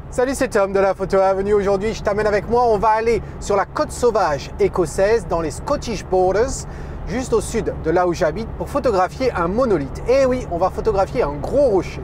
Salut, c'est Tom de la Photo Avenue. Aujourd'hui, je t'amène avec moi. On va aller sur la côte sauvage écossaise, dans les Scottish Borders, juste au sud de là où j'habite, pour photographier un monolithe. Et oui, on va photographier un gros rocher.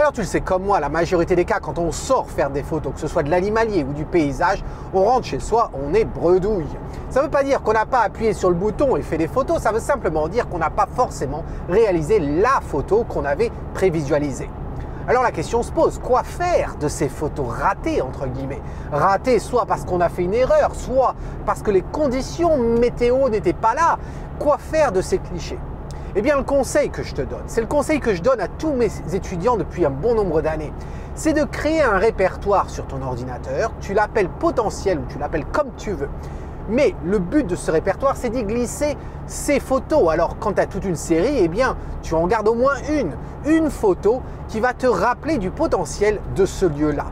Alors tu le sais comme moi, la majorité des cas, quand on sort faire des photos, que ce soit de l'animalier ou du paysage, on rentre chez soi, on est bredouille. Ça ne veut pas dire qu'on n'a pas appuyé sur le bouton et fait des photos, ça veut simplement dire qu'on n'a pas forcément réalisé la photo qu'on avait prévisualisée. Alors la question se pose, quoi faire de ces photos ratées, entre guillemets? Ratées soit parce qu'on a fait une erreur, soit parce que les conditions météo n'étaient pas là. Quoi faire de ces clichés? Eh bien, le conseil que je te donne, c'est le conseil que je donne à tous mes étudiants depuis un bon nombre d'années, c'est de créer un répertoire sur ton ordinateur, tu l'appelles potentiel ou tu l'appelles comme tu veux. Mais le but de ce répertoire, c'est d'y glisser ces photos. Alors, quand tu as toute une série, eh bien, tu en gardes au moins une photo qui va te rappeler du potentiel de ce lieu-là.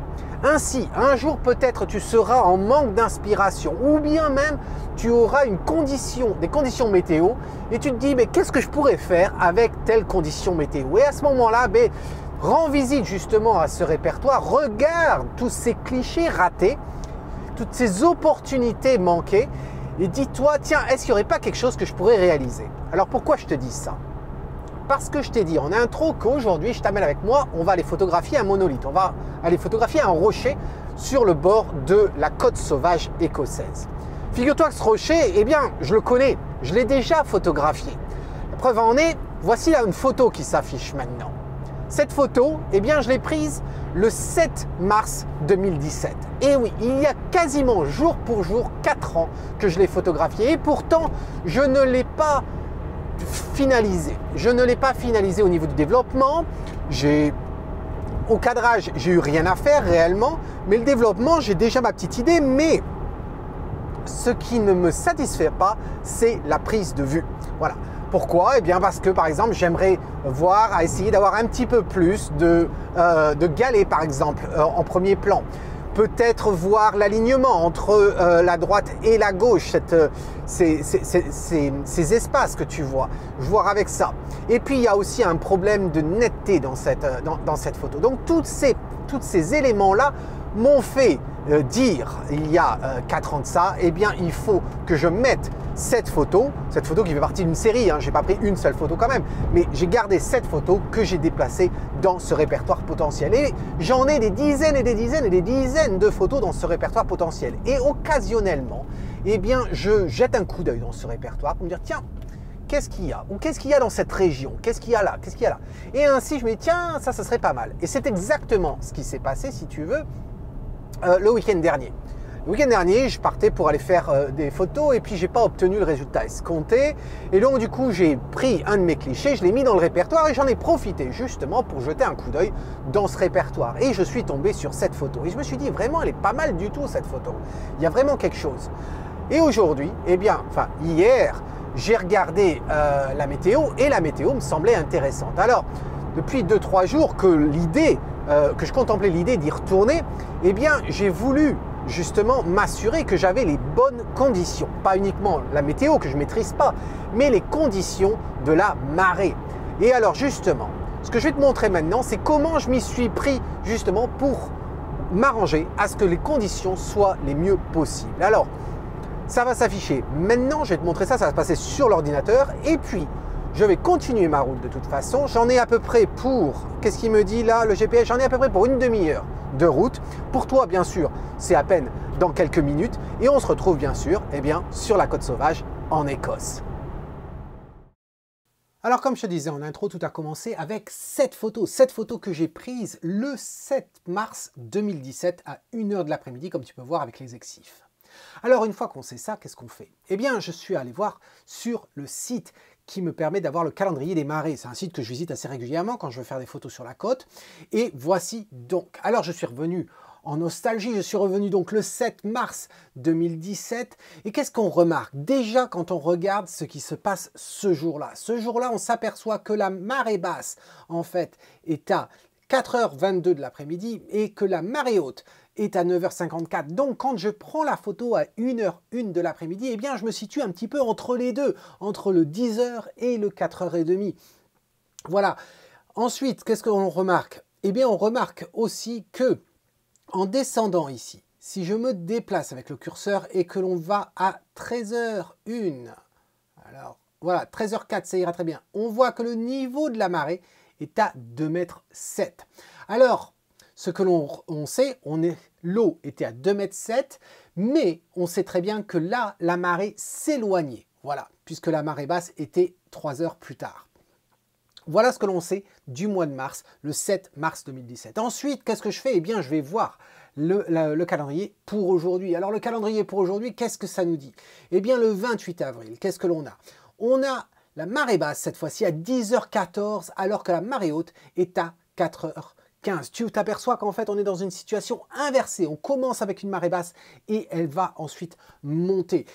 Ainsi, un jour peut-être tu seras en manque d'inspiration ou bien même tu auras des conditions météo et tu te dis mais qu'est-ce que je pourrais faire avec telle condition météo? Et à ce moment-là, rends visite justement à ce répertoire, regarde tous ces clichés ratés, toutes ces opportunités manquées et dis-toi tiens, est-ce qu'il n'y aurait pas quelque chose que je pourrais réaliser? Alors pourquoi je te dis ça? Parce que je t'ai dit en intro qu'aujourd'hui, je t'amène avec moi, on va aller photographier un monolithe. On va aller photographier un rocher sur le bord de la côte sauvage écossaise. Figure-toi que ce rocher, eh bien, je le connais, je l'ai déjà photographié. La preuve en est, voici là une photo qui s'affiche maintenant. Cette photo, eh bien, je l'ai prise le 7 mars 2017. Et oui, il y a quasiment jour pour jour 4 ans que je l'ai photographiée. Et pourtant, je ne l'ai pas finalisé. Je ne l'ai pas finalisé au niveau du développement. Au cadrage, j'ai eu rien à faire réellement, mais le développement, j'ai déjà ma petite idée. Mais ce qui ne me satisfait pas, c'est la prise de vue. Voilà. Pourquoi? Eh bien parce que par exemple, j'aimerais essayer d'avoir un petit peu plus de galets par exemple en premier plan. Peut-être voir l'alignement entre la droite et la gauche, ces espaces que tu vois, voir avec ça. Et puis il y a aussi un problème de netteté dans cette photo. Donc tous ces éléments-là m'ont fait dire il y a 4 ans de ça, eh bien il faut que je mette cette photo qui fait partie d'une série, hein, je n'ai pas pris une seule photo quand même, mais j'ai gardé cette photo que j'ai déplacée dans ce répertoire potentiel. Et j'en ai des dizaines et des dizaines et des dizaines de photos dans ce répertoire potentiel. Et occasionnellement, eh bien je jette un coup d'œil dans ce répertoire pour me dire tiens, qu'est-ce qu'il y a? Ou qu'est-ce qu'il y a dans cette région? Qu'est-ce qu'il y a là? Qu'est-ce qu'il y a là? Et ainsi je me dis tiens, ça serait pas mal. Et c'est exactement ce qui s'est passé, si tu veux, le week-end dernier. Le week-end dernier, je partais pour aller faire des photos et puis j'ai pas obtenu le résultat escompté. Et donc du coup, j'ai pris un de mes clichés, je l'ai mis dans le répertoire et j'en ai profité justement pour jeter un coup d'œil dans ce répertoire. Et je suis tombé sur cette photo. Et je me suis dit vraiment, elle est pas mal du tout cette photo. Il y a vraiment quelque chose. Et aujourd'hui, hier, j'ai regardé la météo et la météo me semblait intéressante. Alors, depuis 2-3 jours que je contemplais l'idée d'y retourner, eh bien, j'ai voulu justement m'assurer que j'avais les bonnes conditions. Pas uniquement la météo que je ne maîtrise pas, mais les conditions de la marée. Et alors justement, ce que je vais te montrer maintenant, c'est comment je m'y suis pris justement pour m'arranger à ce que les conditions soient les mieux possibles. Alors, ça va s'afficher. Maintenant, je vais te montrer ça va se passer sur l'ordinateur et puis je vais continuer ma route de toute façon. J'en ai à peu près pour, qu'est-ce qu'il me dit là, le GPS? J'en ai à peu près pour une demi-heure de route. Pour toi, bien sûr, c'est à peine dans quelques minutes. Et on se retrouve bien sûr sur la côte sauvage en Écosse. Alors comme je te disais en intro, tout a commencé avec cette photo que j'ai prise le 7 mars 2017 à 1 h de l'après-midi, comme tu peux voir avec les exifs. Alors une fois qu'on sait ça, qu'est-ce qu'on fait? Eh bien, je suis allé voir sur le site qui me permet d'avoir le calendrier des marées. C'est un site que je visite assez régulièrement quand je veux faire des photos sur la côte. Et voici donc. Alors je suis revenu en nostalgie, je suis revenu donc le 7 mars 2017. Et qu'est-ce qu'on remarque? Déjà quand on regarde ce qui se passe ce jour-là. Ce jour-là, on s'aperçoit que la marée basse, en fait, est à 4h22 de l'après-midi et que la marée haute est à 9h54. Donc, quand je prends la photo à 1h01 de l'après-midi, eh bien, je me situe un petit peu entre les deux, entre le 10h et le 4h30. Voilà. Ensuite, qu'est-ce qu'on remarque? Eh bien, on remarque aussi que, en descendant ici, si je me déplace avec le curseur et que l'on va à 13h01, alors voilà, 13h04, ça ira très bien. On voit que le niveau de la marée est à 2,7 m. Alors, ce que l'on sait, l'eau était à 2,7 m, mais on sait très bien que là, la marée s'éloignait. Voilà, puisque la marée basse était 3 heures plus tard. Voilà ce que l'on sait du mois de mars, le 7 mars 2017. Ensuite, qu'est-ce que je fais? Eh bien, je vais voir le calendrier pour aujourd'hui. Alors, le calendrier pour aujourd'hui, qu'est-ce que ça nous dit? Eh bien, le 28 avril, qu'est-ce que l'on a? On a la marée basse, cette fois-ci, à 10h14, alors que la marée haute est à 4h15. Tu t'aperçois qu'en fait, on est dans une situation inversée. On commence avec une marée basse et elle va ensuite monter.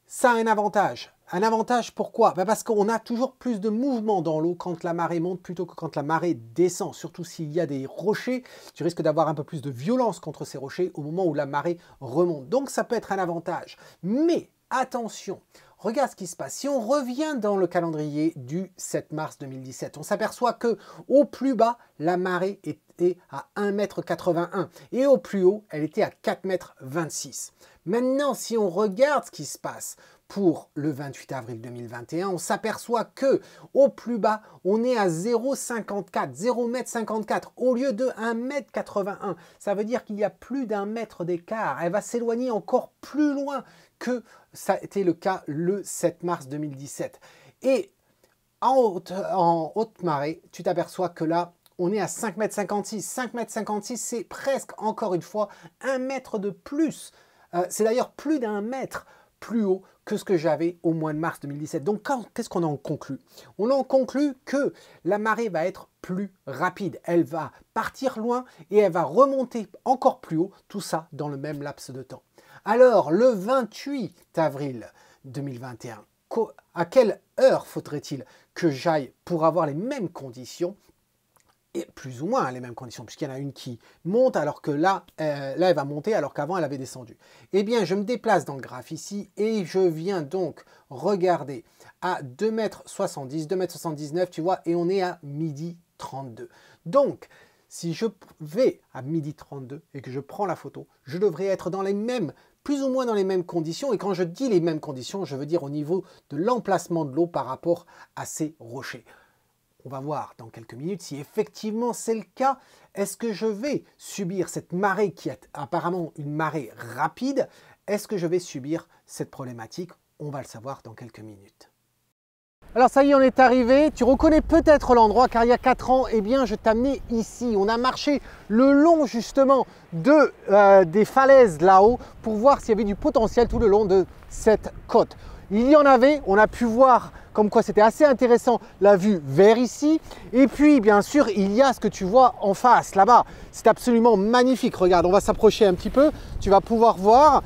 Ça a un avantage. Un avantage, pourquoi? Parce qu'on a toujours plus de mouvement dans l'eau quand la marée monte plutôt que quand la marée descend. Surtout s'il y a des rochers, tu risques d'avoir un peu plus de violence contre ces rochers au moment où la marée remonte. Donc ça peut être un avantage. Mais attention, regarde ce qui se passe. Si on revient dans le calendrier du 7 mars 2017, on s'aperçoit que au plus bas, la marée était à 1,81 m et au plus haut, elle était à 4,26 m. Maintenant, si on regarde ce qui se passe pour le 28 avril 2021, on s'aperçoit que au plus bas, on est à 0,54 m au lieu de 1,81 m. Ça veut dire qu'il y a plus d'1 mètre d'écart. Elle va s'éloigner encore plus loin que ça a été le cas le 7 mars 2017. Et en haute marée, tu t'aperçois que là, on est à 5,56 m. 5,56 m, c'est presque, encore une fois, 1 mètre de plus. C'est d'ailleurs plus d'1 mètre plus haut que ce que j'avais au mois de mars 2017. Donc, qu'est-ce qu'on en conclut? On en conclut que la marée va être plus rapide. Elle va partir loin et elle va remonter encore plus haut, tout ça dans le même laps de temps. Alors, le 28 avril 2021, à quelle heure faudrait-il que j'aille pour avoir les mêmes conditions? Et plus ou moins les mêmes conditions, puisqu'il y en a une qui monte alors que là, elle va monter alors qu'avant elle avait descendu. Eh bien, je me déplace dans le graphe ici et je viens donc regarder à 2,70 m, 2,79 m, tu vois, et on est à 12h32. Donc, si je vais à 12h32 et que je prends la photo, je devrais être dans les mêmes, plus ou moins dans les mêmes conditions. Et quand je dis les mêmes conditions, je veux dire au niveau de l'emplacement de l'eau par rapport à ces rochers. On va voir dans quelques minutes si effectivement c'est le cas. Est-ce que je vais subir cette marée qui est apparemment une marée rapide? Est-ce que je vais subir cette problématique? On va le savoir dans quelques minutes. Alors ça y est, on est arrivé. Tu reconnais peut-être l'endroit car il y a 4 ans, eh bien, je t'amenais ici. On a marché le long justement des falaises là-haut pour voir s'il y avait du potentiel tout le long de cette côte. Il y en avait, on a pu voir comme quoi c'était assez intéressant la vue vers ici. Et puis bien sûr, il y a ce que tu vois en face là-bas. C'est absolument magnifique. Regarde, on va s'approcher un petit peu. Tu vas pouvoir voir.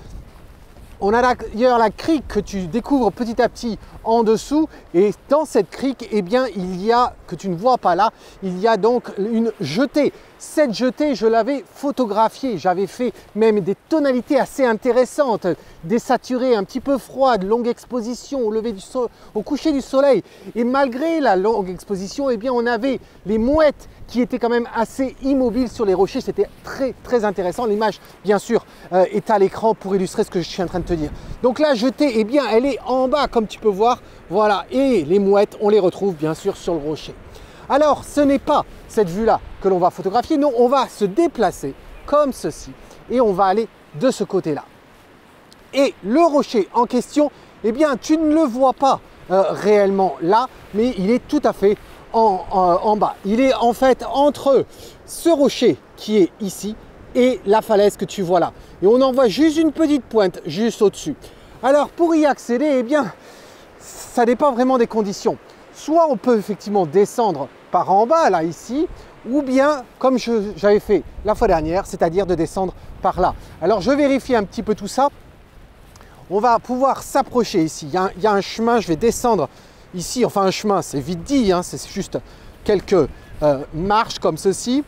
On a d'ailleurs la crique que tu découvres petit à petit en dessous. Et dans cette crique, eh bien, il y a, que tu ne vois pas là, il y a donc une jetée. Cette jetée, je l'avais photographiée. J'avais fait même des tonalités assez intéressantes, des saturés un petit peu froides, longue exposition au coucher du soleil. Et malgré la longue exposition, eh bien, on avait les mouettes qui étaient quand même assez immobiles sur les rochers. C'était très très intéressant. L'image, bien sûr, est à l'écran pour illustrer ce que je suis en train de te dire. Donc la jetée, eh bien, elle est en bas, comme tu peux voir. Voilà, et les mouettes, on les retrouve bien sûr sur le rocher. Alors, ce n'est pas cette vue-là que l'on va photographier. Non, on va se déplacer comme ceci et on va aller de ce côté-là. Et le rocher en question, eh bien, tu ne le vois pas réellement là, mais il est tout à fait en bas. Il est en fait entre ce rocher qui est ici et la falaise que tu vois là. Et on en voit juste une petite pointe juste au-dessus. Alors, pour y accéder, eh bien, ça dépend vraiment des conditions. Soit on peut effectivement descendre par en bas, là, ici, ou bien, comme j'avais fait la fois dernière, c'est-à-dire de descendre par là. Alors, je vérifie un petit peu tout ça. On va pouvoir s'approcher ici. Il y a un chemin, je vais descendre ici. Enfin, un chemin, c'est vite dit, hein, c'est juste quelques marches comme ceci.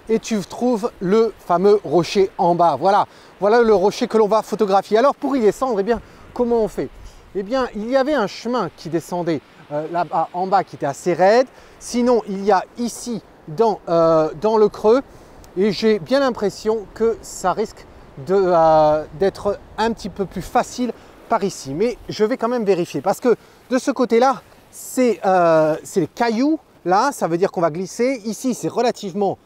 et tu trouves le fameux rocher en bas. Voilà, voilà le rocher que l'on va photographier. Alors pour y descendre, eh bien, comment on fait? Eh bien, il y avait un chemin qui descendait là-bas en bas qui était assez raide. Sinon, il y a ici dans le creux et j'ai bien l'impression que ça risque d'être un petit peu plus facile par ici. Mais je vais quand même vérifier parce que de ce côté-là, c'est les cailloux. Là, ça veut dire qu'on va glisser. Ici, c'est relativement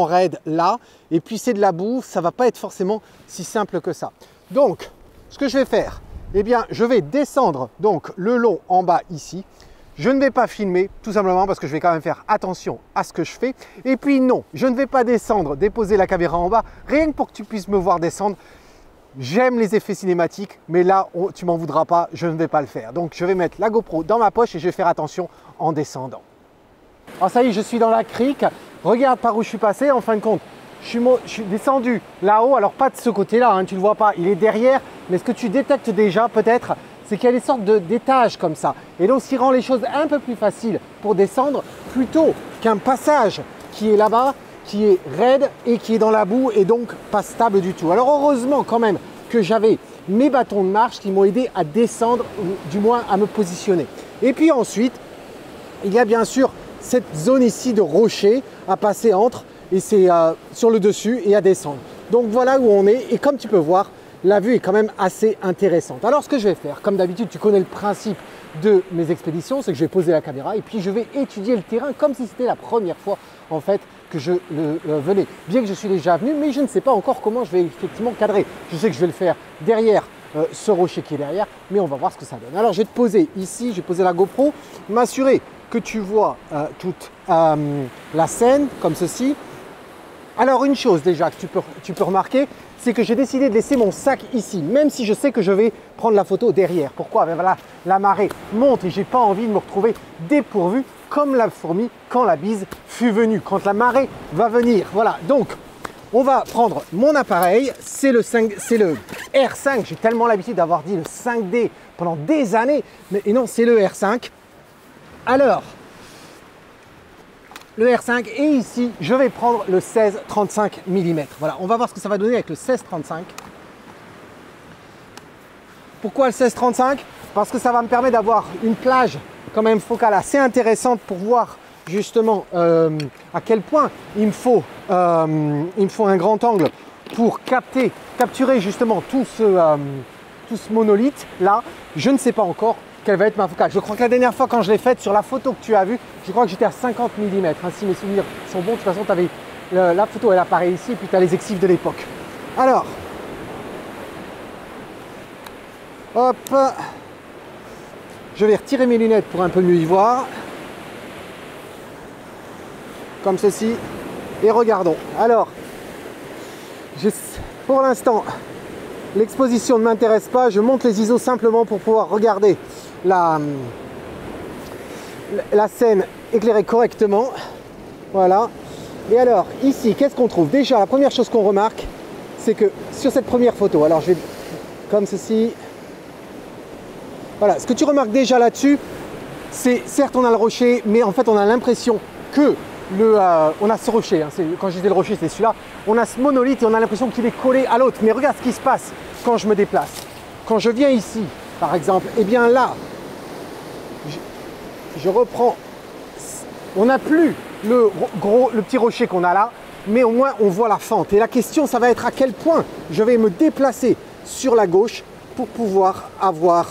raide là. Et puis, c'est de la boue. Ça ne va pas être forcément si simple que ça. Donc, ce que je vais faire, eh bien, je vais descendre donc le long en bas ici. Je ne vais pas filmer, tout simplement parce que je vais quand même faire attention à ce que je fais. Et puis non, je ne vais pas descendre, déposer la caméra en bas, rien que pour que tu puisses me voir descendre. J'aime les effets cinématiques, mais là, tu m'en voudras pas, je ne vais pas le faire. Donc, je vais mettre la GoPro dans ma poche et je vais faire attention en descendant. Alors ça y est, je suis dans la crique. Regarde par où je suis passé. En fin de compte, je suis descendu là-haut. Alors, pas de ce côté-là, hein, tu ne le vois pas. Il est derrière. Mais ce que tu détectes déjà, peut-être, c'est qu'il y a des sortes d'étages comme ça. Et donc, ce qui rend les choses un peu plus faciles pour descendre, plutôt qu'un passage qui est là-bas, qui est raide et qui est dans la boue et donc pas stable du tout. Alors heureusement quand même que j'avais mes bâtons de marche qui m'ont aidé à descendre, ou du moins à me positionner. Et puis ensuite, il y a bien sûr cette zone ici de rocher à passer entre et c'est sur le dessus et à descendre. Donc voilà où on est et comme tu peux voir, la vue est quand même assez intéressante. Alors ce que je vais faire, comme d'habitude, tu connais le principe de mes expéditions, c'est que je vais poser la caméra et puis je vais étudier le terrain comme si c'était la première fois en fait que je venais. Bien que je suis déjà venu, mais je ne sais pas encore comment je vais effectivement cadrer. Je sais que je vais le faire derrière ce rocher qui est derrière, mais on va voir ce que ça donne. Alors je vais te poser ici, je vais poser la GoPro, m'assurer que tu vois toute la scène comme ceci. Alors une chose déjà que tu peux remarquer, c'est que j'ai décidé de laisser mon sac ici, même si je sais que je vais prendre la photo derrière. Pourquoi? Ben voilà, la marée monte et j'ai pas envie de me retrouver dépourvu comme la fourmi quand la bise fut venue, quand la marée va venir. Voilà, donc on va prendre mon appareil, c'est le R5. J'ai tellement l'habitude d'avoir dit le 5D pendant des années, mais et non, c'est le R5. Alors, le R5 et ici, je vais prendre le 16-35 mm. Voilà, on va voir ce que ça va donner avec le 16-35. Pourquoi le 16-35? Parce que ça va me permettre d'avoir une plage quand même focale assez intéressante pour voir justement à quel point il me faut un grand angle pour capturer justement tout ce monolithe là. Je ne sais pas encore quelle va être ma focale. Je crois que la dernière fois quand je l'ai faite sur la photo que tu as vue, je crois que j'étais à 50 mm. Hein, si mes souvenirs sont bons, de toute façon, tu avais la photo, elle apparaît ici, et puis tu as les exifs de l'époque. Alors, hop, je vais retirer mes lunettes pour un peu mieux y voir. Comme ceci. Et regardons. Alors, pour l'instant, l'exposition ne m'intéresse pas. Je monte les ISO simplement pour pouvoir regarder la scène éclairée correctement. Voilà. Et alors, ici, qu'est-ce qu'on trouve? Déjà, la première chose qu'on remarque, c'est que sur cette première photo, alors je vais comme ceci. Voilà, ce que tu remarques déjà là-dessus, c'est certes on a le rocher, mais en fait on a l'impression que on a ce rocher, hein, quand je disais le rocher c'est celui-là, on a ce monolithe et on a l'impression qu'il est collé à l'autre. Mais regarde ce qui se passe quand je me déplace. Quand je viens ici, par exemple, et bien là, je reprends, on n'a plus le petit rocher qu'on a là, mais au moins on voit la fente. Et la question, ça va être à quel point je vais me déplacer sur la gauche pour pouvoir avoir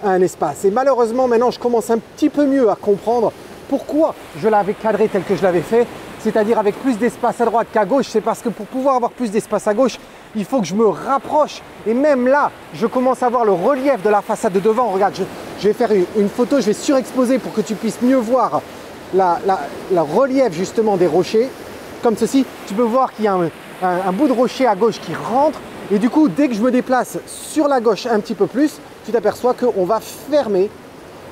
un espace. Et malheureusement, maintenant, je commence un petit peu mieux à comprendre pourquoi je l'avais cadré tel que je l'avais fait, c'est-à-dire avec plus d'espace à droite qu'à gauche. C'est parce que pour pouvoir avoir plus d'espace à gauche, il faut que je me rapproche. Et même là, je commence à voir le relief de la façade de devant. Regarde, je vais faire une photo, je vais surexposer pour que tu puisses mieux voir le relief justement des rochers. Comme ceci, tu peux voir qu'il y a un bout de rocher à gauche qui rentre. Et du coup, dès que je me déplace sur la gauche un petit peu plus, tu t'aperçois qu'on va fermer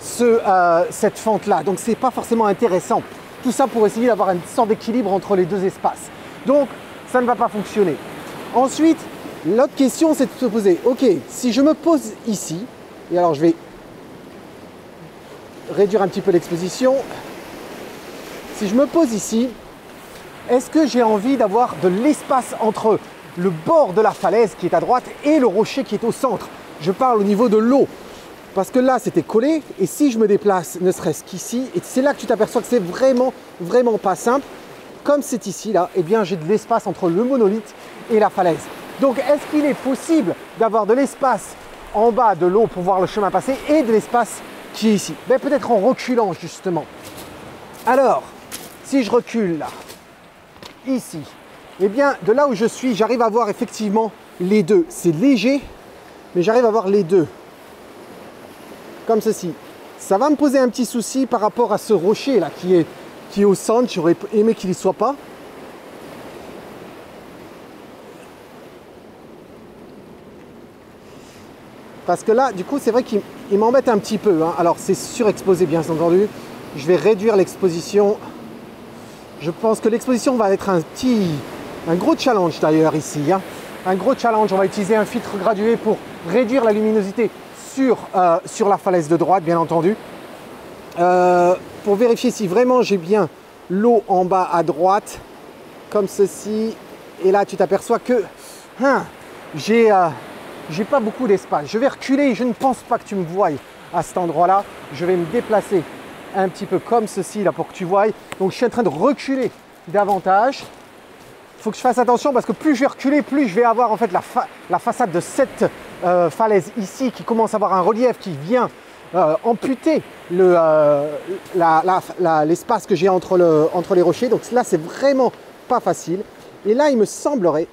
cette fente-là. Donc, ce n'est pas forcément intéressant. Tout ça pour essayer d'avoir une sorte d'équilibre entre les deux espaces. Donc, ça ne va pas fonctionner. Ensuite, l'autre question, c'est de se poser, ok, si je me pose ici, et alors je vais réduire un petit peu l'exposition. Si je me pose ici, Est-ce que j'ai envie d'avoir de l'espace entre le bord de la falaise qui est à droite et le rocher qui est au centre? Je parle au niveau de l'eau. Parce que là, c'était collé. Et si je me déplace, ne serait-ce qu'ici, et c'est là que tu t'aperçois que c'est vraiment, vraiment pas simple. Comme c'est ici, là, eh bien, j'ai de l'espace entre le monolithe et la falaise. Donc, est-ce qu'il est possible d'avoir de l'espace en bas de l'eau pour voir le chemin passer et de l'espace qui est ici? Ben, peut-être en reculant, justement. Alors, si je recule là, ici, eh bien, de là où je suis, j'arrive à voir effectivement les deux. C'est léger, mais j'arrive à voir les deux. Comme ceci. Ça va me poser un petit souci par rapport à ce rocher là qui est au centre. J'aurais aimé qu'il n'y soit pas. Parce que là, du coup, c'est vrai qu'il m'embête un petit peu. Hein. Alors, c'est surexposé, bien entendu. Je vais réduire l'exposition. Je pense que l'exposition va être un gros challenge d'ailleurs ici. Hein. Un gros challenge. On va utiliser un filtre gradué pour réduire la luminosité sur la falaise de droite, bien entendu. Pour vérifier si vraiment j'ai bien l'eau en bas à droite, comme ceci. Et là, tu t'aperçois que j'ai pas beaucoup d'espace. Je vais reculer. Je ne pense pas que tu me voies à cet endroit-là. Je vais me déplacer un petit peu comme ceci là pour que tu voies. Donc, je suis en train de reculer davantage. Il faut que je fasse attention parce que plus je vais reculer, plus je vais avoir en fait la façade de cette falaise ici qui commence à avoir un relief qui vient amputer l'espace que j'ai entre les rochers. Donc là, c'est vraiment pas facile. Et là, il me semblerait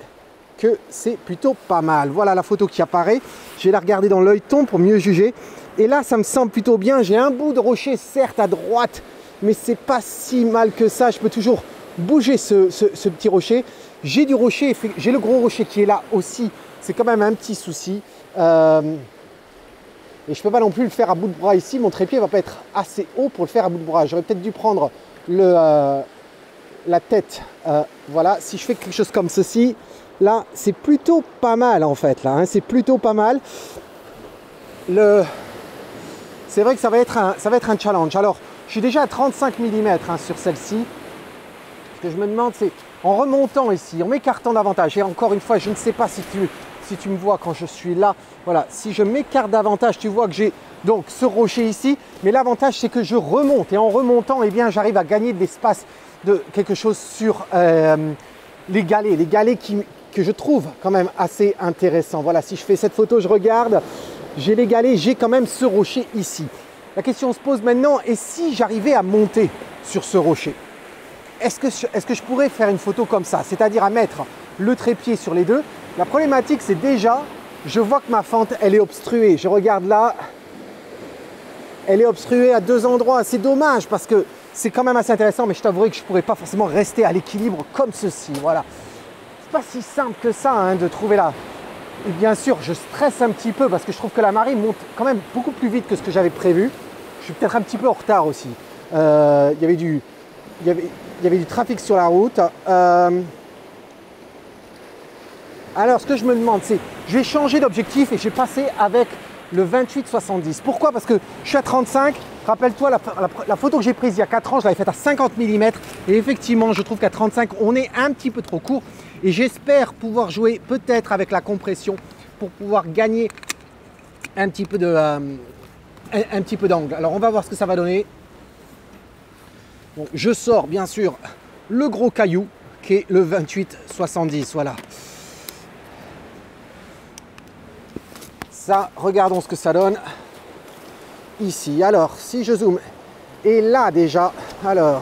que c'est plutôt pas mal. Voilà la photo qui apparaît. Je vais la regarder dans l'œilleton pour mieux juger. Et là, ça me semble plutôt bien. J'ai un bout de rocher, certes, à droite, mais c'est pas si mal que ça. Je peux toujours bouger ce petit rocher. J'ai du rocher, j'ai le gros rocher qui est là aussi. C'est quand même un petit souci. Et je ne peux pas non plus le faire à bout de bras ici. Mon trépied ne va pas être assez haut pour le faire à bout de bras. J'aurais peut-être dû prendre la tête. Voilà, si je fais quelque chose comme ceci, là, c'est plutôt pas mal en fait. Là, hein, c'est plutôt pas mal. C'est vrai que ça va être un challenge. Alors, je suis déjà à 35 mm hein, sur celle-ci. Ce que je me demande, c'est en remontant ici, en m'écartant davantage. Et encore une fois, je ne sais pas si tu me vois quand je suis là. Voilà, si je m'écarte davantage, tu vois que j'ai donc ce rocher ici. Mais l'avantage, c'est que je remonte. Et en remontant, eh bien, j'arrive à gagner de l'espace de quelque chose sur les galets. Les galets que je trouve quand même assez intéressants. Voilà, si je fais cette photo, je regarde. J'ai les galets, j'ai quand même ce rocher ici. La question se pose maintenant, et si j'arrivais à monter sur ce rocher? Est-ce que je pourrais faire une photo comme ça? C'est-à-dire à mettre le trépied sur les deux. La problématique, c'est déjà, je vois que ma fente, elle est obstruée. Je regarde là, elle est obstruée à deux endroits. C'est dommage parce que c'est quand même assez intéressant, mais je t'avouerai que je ne pourrais pas forcément rester à l'équilibre comme ceci. Voilà. C'est pas si simple que ça hein, de trouver là. Et bien sûr, je stresse un petit peu parce que je trouve que la marée monte quand même beaucoup plus vite que ce que j'avais prévu. Je suis peut-être un petit peu en retard aussi. Il y avait du trafic sur la route. Alors, ce que je me demande, c'est, je vais changer d'objectif et je vais passer avec le 28-70. Pourquoi? Parce que je suis à 35. Rappelle-toi, la photo que j'ai prise il y a 4 ans, je l'avais faite à 50 mm. Et effectivement, je trouve qu'à 35, on est un petit peu trop court. Et j'espère pouvoir jouer peut-être avec la compression pour pouvoir gagner un petit peu d'angle. Alors, on va voir ce que ça va donner. Donc, je sors bien sûr le gros caillou qui est le 28-70. Voilà. Ça, regardons ce que ça donne ici. Alors, si je zoome, et là déjà, alors,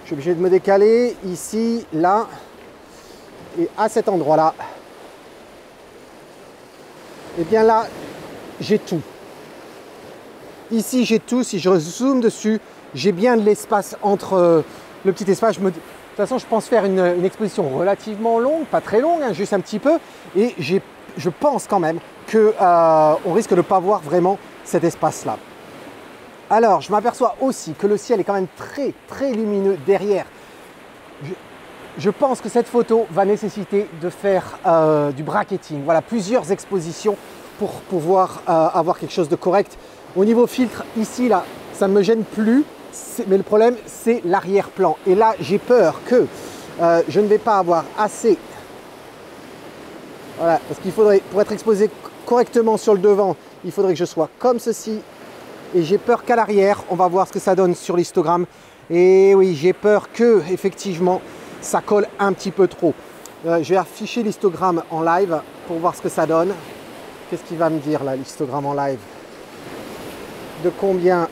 je suis obligé de me décaler ici, là, et à cet endroit-là. Et bien là, j'ai tout. Ici, j'ai tout. Si je zoome dessus, j'ai bien de l'espace entre le petit espace. De toute façon, je pense faire une exposition relativement longue, pas très longue, hein, juste un petit peu. Et je pense quand même qu'on risque de ne pas voir vraiment cet espace-là. Alors, je m'aperçois aussi que le ciel est quand même très, très lumineux derrière. Je pense que cette photo va nécessiter de faire du bracketing. Voilà, plusieurs expositions pour pouvoir avoir quelque chose de correct. Au niveau filtre, ici, là, ça ne me gêne plus. Mais le problème, c'est l'arrière-plan. Et là, j'ai peur que je ne vais pas avoir assez. Voilà, parce qu'il faudrait, pour être exposé correctement sur le devant, il faudrait que je sois comme ceci. Et j'ai peur qu'à l'arrière, on va voir ce que ça donne sur l'histogramme. Et oui, j'ai peur que, effectivement, ça colle un petit peu trop. Je vais afficher l'histogramme en live pour voir ce que ça donne. Qu'est-ce qu'il va me dire là, l'histogramme en live? De combien?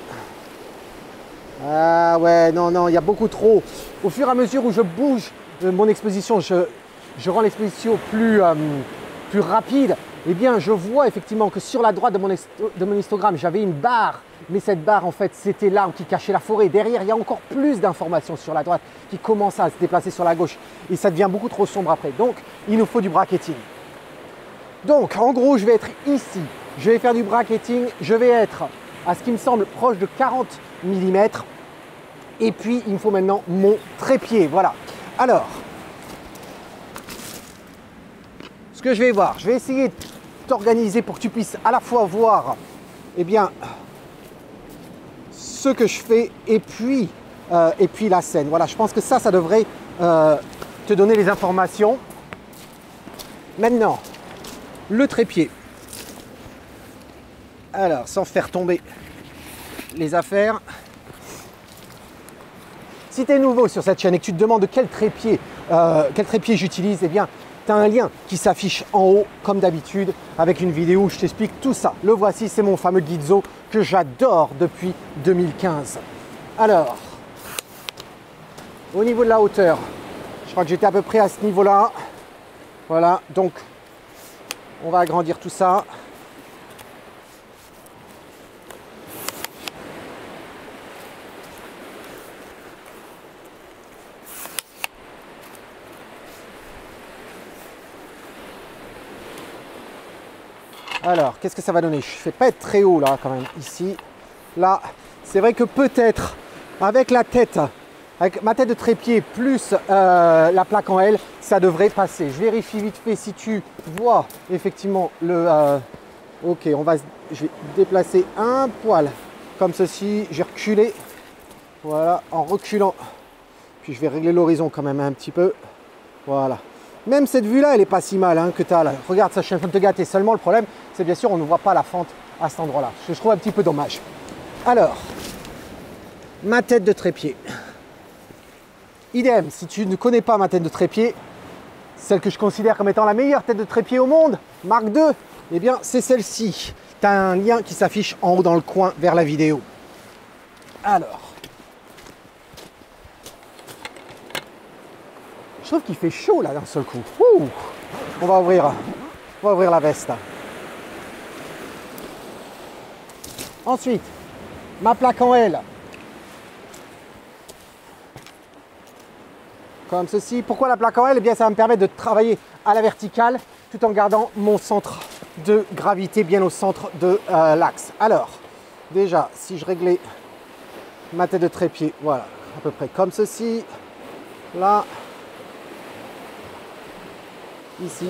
Ah ouais, non, il y a beaucoup trop. Au fur et à mesure où je bouge mon exposition, je rends l'exposition plus rapide. Eh bien, je vois effectivement que sur la droite de mon histogramme, j'avais une barre. Mais cette barre, en fait, c'était l'arbre qui cachait la forêt. Derrière, il y a encore plus d'informations sur la droite qui commencent à se déplacer sur la gauche. Et ça devient beaucoup trop sombre après. Donc, il nous faut du bracketing. Donc, en gros, je vais être ici. Je vais faire du bracketing. Je vais être, à ce qui me semble, proche de 40 mm. Et puis, il me faut maintenant mon trépied. Voilà. Alors, ce que je vais voir, je vais essayer de t'organiser pour que tu puisses à la fois voir, eh bien, ce que je fais et puis la scène. Voilà, je pense que ça devrait te donner les informations. Maintenant, le trépied. Alors, sans faire tomber les affaires. Si tu es nouveau sur cette chaîne et que tu te demandes quel trépied j'utilise, eh bien, tu as un lien qui s'affiche en haut, comme d'habitude, avec une vidéo où je t'explique tout ça. Le voici, c'est mon fameux Gitzo que j'adore depuis 2015. Alors, au niveau de la hauteur, je crois que j'étais à peu près à ce niveau-là. Voilà, donc, on va agrandir tout ça. Alors, qu'est-ce que ça va donner? Je ne vais pas être très haut là quand même, ici. Là, c'est vrai que peut-être avec la tête, avec ma tête de trépied plus la plaque en L, ça devrait passer. Je vérifie vite fait si tu vois effectivement le... ok, je vais déplacer un poil comme ceci. J'ai reculé. Voilà, en reculant. Puis je vais régler l'horizon quand même un petit peu. Voilà. Même cette vue-là, elle n'est pas si mal hein, que tu as là. Regarde, ça, je suis en train de te gâter. Seulement, le problème, c'est bien sûr, on ne voit pas la fente à cet endroit-là. Ce que je trouve un petit peu dommage. Alors, ma tête de trépied. Idem, si tu ne connais pas ma tête de trépied, celle que je considère comme étant la meilleure tête de trépied au monde, Mark II, eh bien, c'est celle-ci. Tu as un lien qui s'affiche en haut dans le coin vers la vidéo. Alors, je trouve qu'il fait chaud là d'un seul coup. Ouh, on va ouvrir la veste. Ensuite, ma plaque en L. Comme ceci. Pourquoi la plaque en L? Eh bien, ça va me permettre de travailler à la verticale tout en gardant mon centre de gravité bien au centre de l'axe. Alors, déjà, si je réglais ma tête de trépied, voilà, à peu près comme ceci. Là. Ici.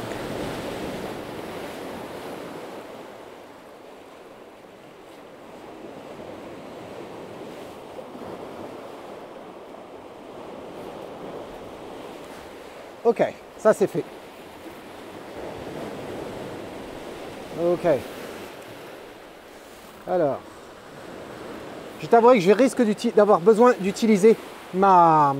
Ok, ça c'est fait. Ok. Alors, je t'avouerai que je risque d'avoir besoin d'utiliser ma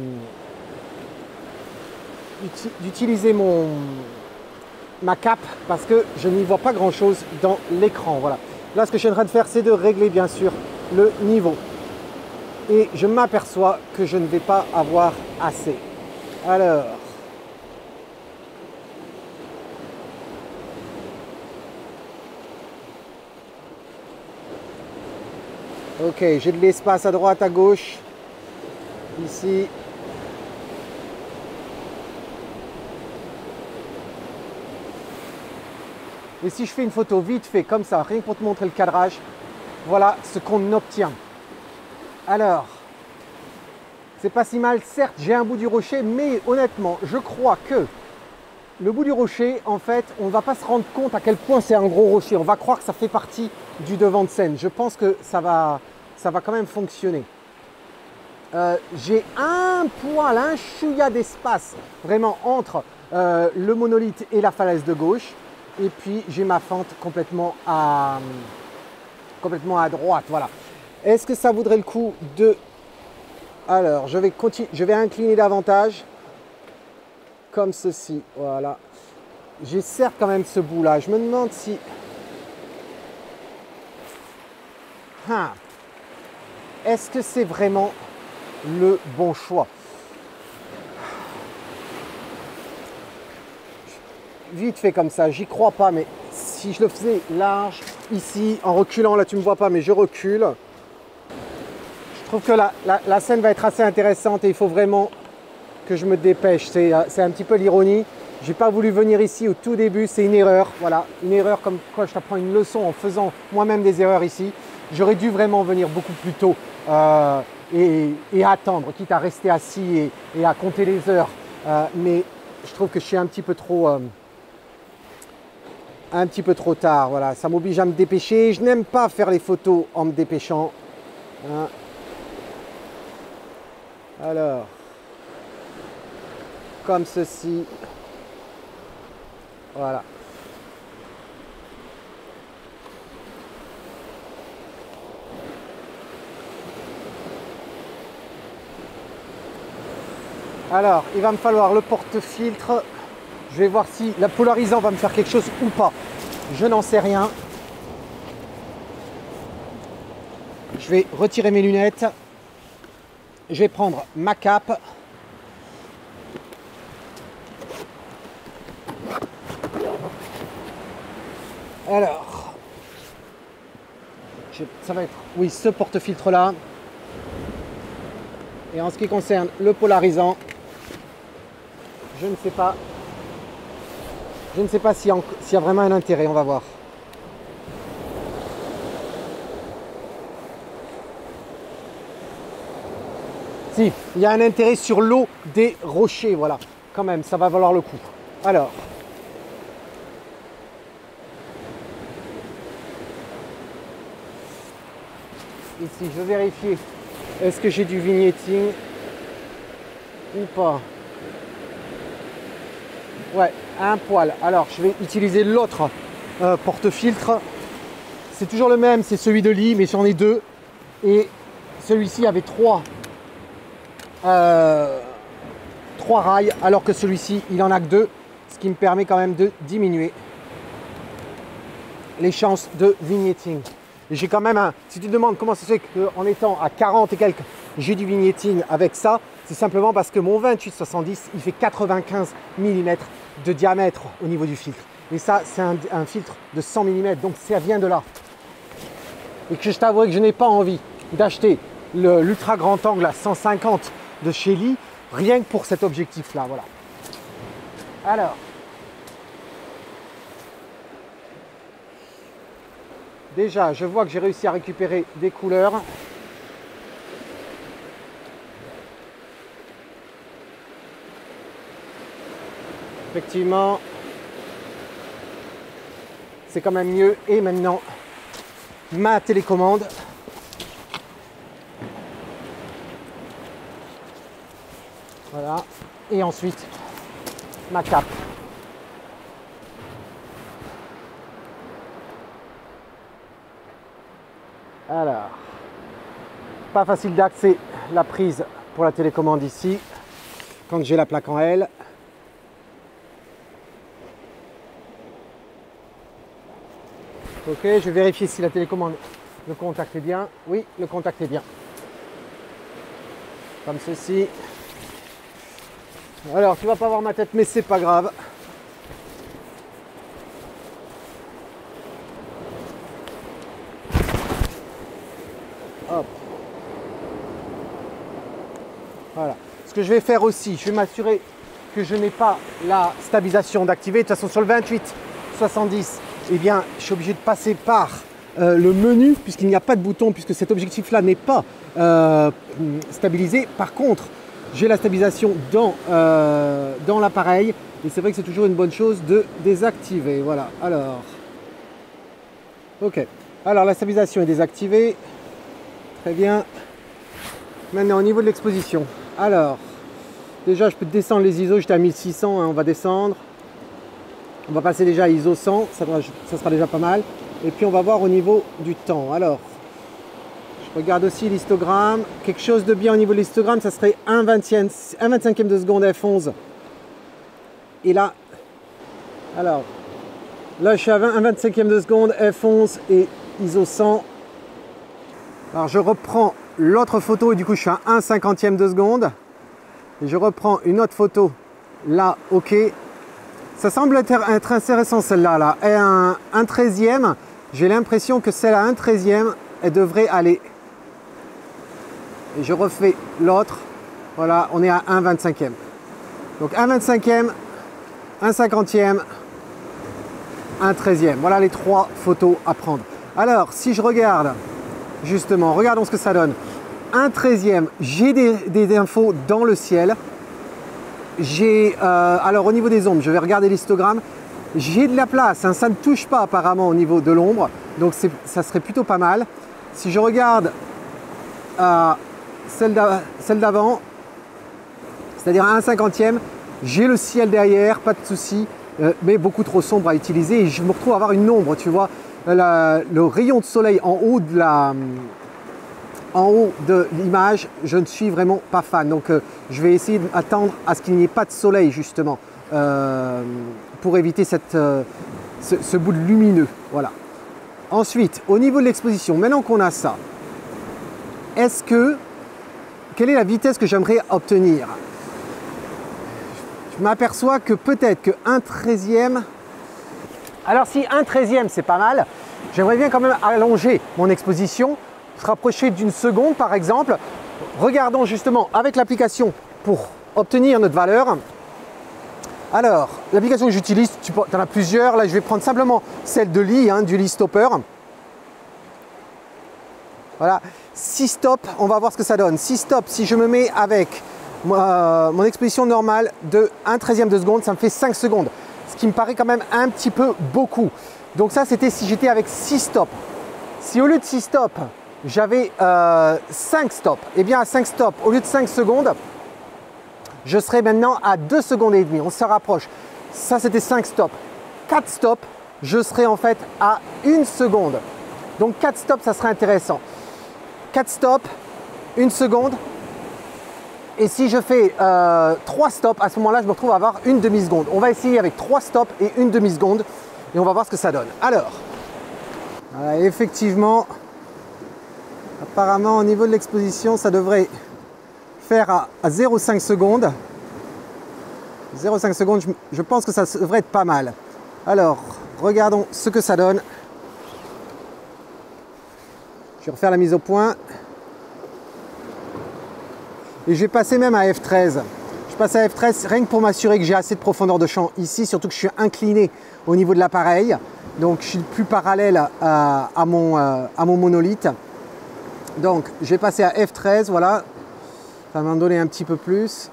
cape parce que je n'y vois pas grand chose dans l'écran. Voilà. Là, ce que je suis en train de faire, c'est de régler bien sûr le niveau. Et je m'aperçois que je ne vais pas avoir assez. Alors, ok, j'ai de l'espace à droite, à gauche, ici. Et si je fais une photo vite fait comme ça, rien que pour te montrer le cadrage, voilà ce qu'on obtient. Alors, c'est pas si mal, certes j'ai un bout du rocher, mais honnêtement, je crois que le bout du rocher, en fait, on ne va pas se rendre compte à quel point c'est un gros rocher. On va croire que ça fait partie du devant de scène. Je pense que ça va quand même fonctionner. j'ai un poil, un chouïa d'espace vraiment entre le monolithe et la falaise de gauche. Et puis j'ai ma fente complètement à droite. Voilà. Est-ce que ça vaudrait le coup de... Alors, je vais incliner davantage. Comme ceci. Voilà. J'ai certes quand même ce bout là. Je me demande si... Est-ce que c'est vraiment le bon choix? Vite fait comme ça, j'y crois pas, mais si je le faisais large, ici, en reculant, là tu me vois pas, mais je recule. Je trouve que la scène va être assez intéressante et il faut vraiment que je me dépêche. C'est un petit peu l'ironie. J'ai pas voulu venir ici au tout début, c'est une erreur. Voilà, une erreur comme quoi je t'apprends une leçon en faisant moi-même des erreurs ici. J'aurais dû vraiment venir beaucoup plus tôt et attendre, quitte à rester assis et à compter les heures. Mais je trouve que je suis un petit peu trop tard. Voilà, ça m'oblige à me dépêcher. Je n'aime pas faire les photos en me dépêchant. Hein. Alors, comme ceci. Voilà. Alors, il va me falloir le porte-filtre. Je vais voir si la polarisant va me faire quelque chose ou pas. Je n'en sais rien. Je vais retirer mes lunettes. Je vais prendre ma cape. Alors, ça va être, oui, ce porte-filtre là. Et en ce qui concerne le polarisant, je ne sais pas. Je ne sais pas s'il y a vraiment un intérêt, on va voir. Si, il y a un intérêt sur l'eau des rochers, voilà. Quand même, ça va valoir le coup. Alors. Ici, je vais vérifier. Est-ce que j'ai du vignetting ou pas? Ouais, un poil. Alors, je vais utiliser l'autre porte-filtre. C'est toujours le même, c'est celui de Lee, mais j'en ai deux. Et celui-ci avait trois rails, alors que celui-ci, il en a que deux. Ce qui me permet quand même de diminuer les chances de vignetting. Et j'ai quand même un... Si tu te demandes comment ça se fait qu'en étant à 40 et quelques, j'ai du vignetting avec ça, c'est simplement parce que mon 28-70, il fait 95 mm de diamètre au niveau du filtre. Et ça, c'est un filtre de 100 mm, donc ça vient de là. Et que je t'avoue que je n'ai pas envie d'acheter l'ultra grand angle à 150 de chez Lee, rien que pour cet objectif-là. Voilà. Alors... Déjà, je vois que j'ai réussi à récupérer des couleurs. Effectivement, c'est quand même mieux. Et maintenant, ma télécommande. Voilà. Et ensuite, ma cape. Alors, pas facile d'accès la prise pour la télécommande ici, quand j'ai la plaque en L. Ok, je vais vérifier si la télécommande, le contact est bien. Oui, le contact est bien. Comme ceci. Alors, tu vas pas voir ma tête, mais c'est pas grave. Hop. Voilà. Ce que je vais faire aussi, je vais m'assurer que je n'ai pas la stabilisation d'activer. De toute façon, sur le 28-70, eh bien, je suis obligé de passer par le menu, puisqu'il n'y a pas de bouton, puisque cet objectif-là n'est pas stabilisé. Par contre, j'ai la stabilisation dans l'appareil. Et c'est vrai que c'est toujours une bonne chose de désactiver. Voilà. Alors, ok. Alors, la stabilisation est désactivée. Très bien. Maintenant, au niveau de l'exposition. Alors, déjà, je peux descendre les ISO. J'étais à 1600, hein, on va descendre. On va passer déjà à ISO 100, ça sera déjà pas mal. Et puis, on va voir au niveau du temps. Alors, je regarde aussi l'histogramme. Quelque chose de bien au niveau de l'histogramme, ça serait 1/25e de seconde f11. Et là, alors, là, je suis à 1/25e de seconde f11 et ISO 100. Alors, je reprends l'autre photo et du coup, je suis à 1/50e de seconde. Et je reprends une autre photo. Là, ok. Ça semble être intéressant celle-là. Là. Et un 13e, j'ai l'impression que celle à 1/13e, elle devrait aller. Et je refais l'autre. Voilà, on est à 1/25e. Donc 1/25e, 1/50e, 1/13e. Voilà les trois photos à prendre. Alors, si je regarde, justement, regardons ce que ça donne. 1/13e, j'ai des infos dans le ciel. Alors au niveau des ombres, je vais regarder l'histogramme. J'ai de la place, hein, ça ne touche pas apparemment au niveau de l'ombre. Donc ça serait plutôt pas mal. Si je regarde celle d'avant, c'est-à-dire à 1/50e, j'ai le ciel derrière, pas de souci, mais beaucoup trop sombre à utiliser. Et je me retrouve à avoir une ombre, tu vois. Le rayon de soleil en haut de l'image, je ne suis vraiment pas fan. Donc je vais essayer d'attendre à ce qu'il n'y ait pas de soleil justement pour éviter ce bout de lumineux. Voilà. Ensuite, au niveau de l'exposition, maintenant qu'on a ça, quelle est la vitesse que j'aimerais obtenir? Je m'aperçois que peut-être que 1/13e. Alors si 1/13e c'est pas mal, j'aimerais bien quand même allonger mon exposition, se rapprocher d'une seconde par exemple. Regardons justement avec l'application pour obtenir notre valeur. Alors, l'application que j'utilise, tu en as plusieurs. Là, je vais prendre simplement celle de Lee, hein, du Lee Stopper. Voilà, 6 stops, on va voir ce que ça donne. 6 stops, si je me mets avec mon exposition normale de 1/13e de seconde, ça me fait 5 secondes. Ce qui me paraît quand même un petit peu beaucoup. Donc ça, c'était si j'étais avec 6 stops. Si au lieu de 6 stops, j'avais 5 stops, et bien à 5 stops, au lieu de 5 secondes, je serai maintenant à 2 secondes et demie. On se rapproche. Ça, c'était 5 stops. 4 stops, je serai en fait à 1 seconde. Donc 4 stops, ça serait intéressant. 4 stops, 1 seconde. Et si je fais 3 stops, à ce moment-là, je me retrouve à avoir une demi-seconde. On va essayer avec 3 stops et une demi-seconde. Et on va voir ce que ça donne. Alors, effectivement, apparemment, au niveau de l'exposition, ça devrait faire à 0,5 secondes. 0,5 secondes, je pense que ça devrait être pas mal. Alors, regardons ce que ça donne. Je vais refaire la mise au point. Et je vais passer même à F13. Je passe à F13 rien que pour m'assurer que j'ai assez de profondeur de champ ici, surtout que je suis incliné au niveau de l'appareil. Donc je suis plus parallèle à mon monolithe. Donc je vais passer à F13, voilà. Ça va m'en donner un petit peu plus.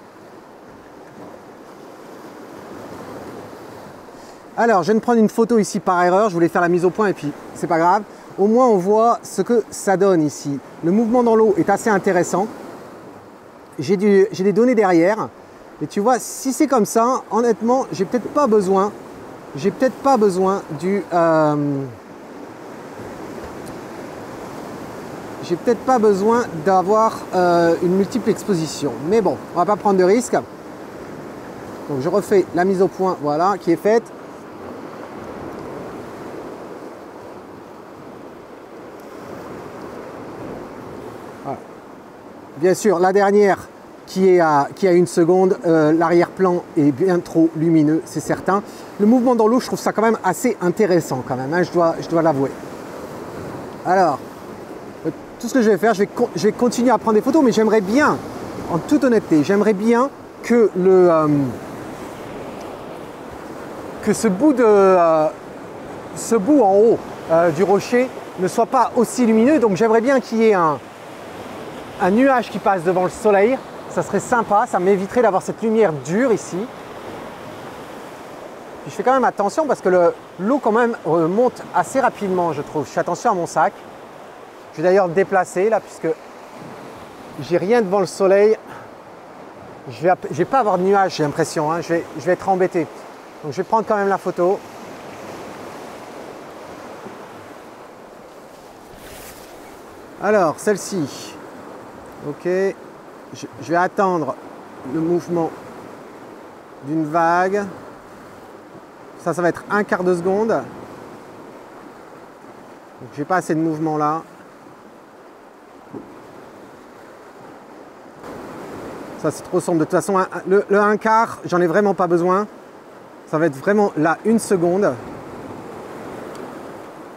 Alors je viens de prendre une photo ici par erreur, je voulais faire la mise au point et puis c'est pas grave. Au moins on voit ce que ça donne ici. Le mouvement dans l'eau est assez intéressant. J'ai des données derrière. Et tu vois, si c'est comme ça, honnêtement, j'ai peut-être pas besoin d'avoir une multiple exposition. Mais bon, on va pas prendre de risque. Donc je refais la mise au point, voilà, qui est faite. Voilà. Bien sûr, la dernière qui est à 1 seconde, l'arrière-plan est bien trop lumineux, c'est certain. Le mouvement dans l'eau, je trouve ça quand même assez intéressant quand même, hein, je dois l'avouer. Alors, tout ce que je vais faire, je vais continuer à prendre des photos, mais j'aimerais bien, en toute honnêteté, j'aimerais bien que ce bout en haut du rocher ne soit pas aussi lumineux. Donc j'aimerais bien qu'il y ait un nuage qui passe devant le soleil. Ça serait sympa, ça m'éviterait d'avoir cette lumière dure ici. Puis je fais quand même attention parce que l'eau quand même monte assez rapidement, je trouve. Je fais attention à mon sac. Je vais d'ailleurs le déplacer là puisque J'ai rien devant le soleil. Je vais pas avoir de nuages, j'ai l'impression. Hein. Je vais être embêté. Donc je vais prendre quand même la photo. Alors, celle-ci. Ok. Je vais attendre le mouvement d'une vague. Ça va être un quart de seconde. Donc, j'ai pas assez de mouvement là. Ça, c'est trop sombre. De toute façon, le un quart, j'en ai vraiment pas besoin. Ça va être vraiment là une seconde.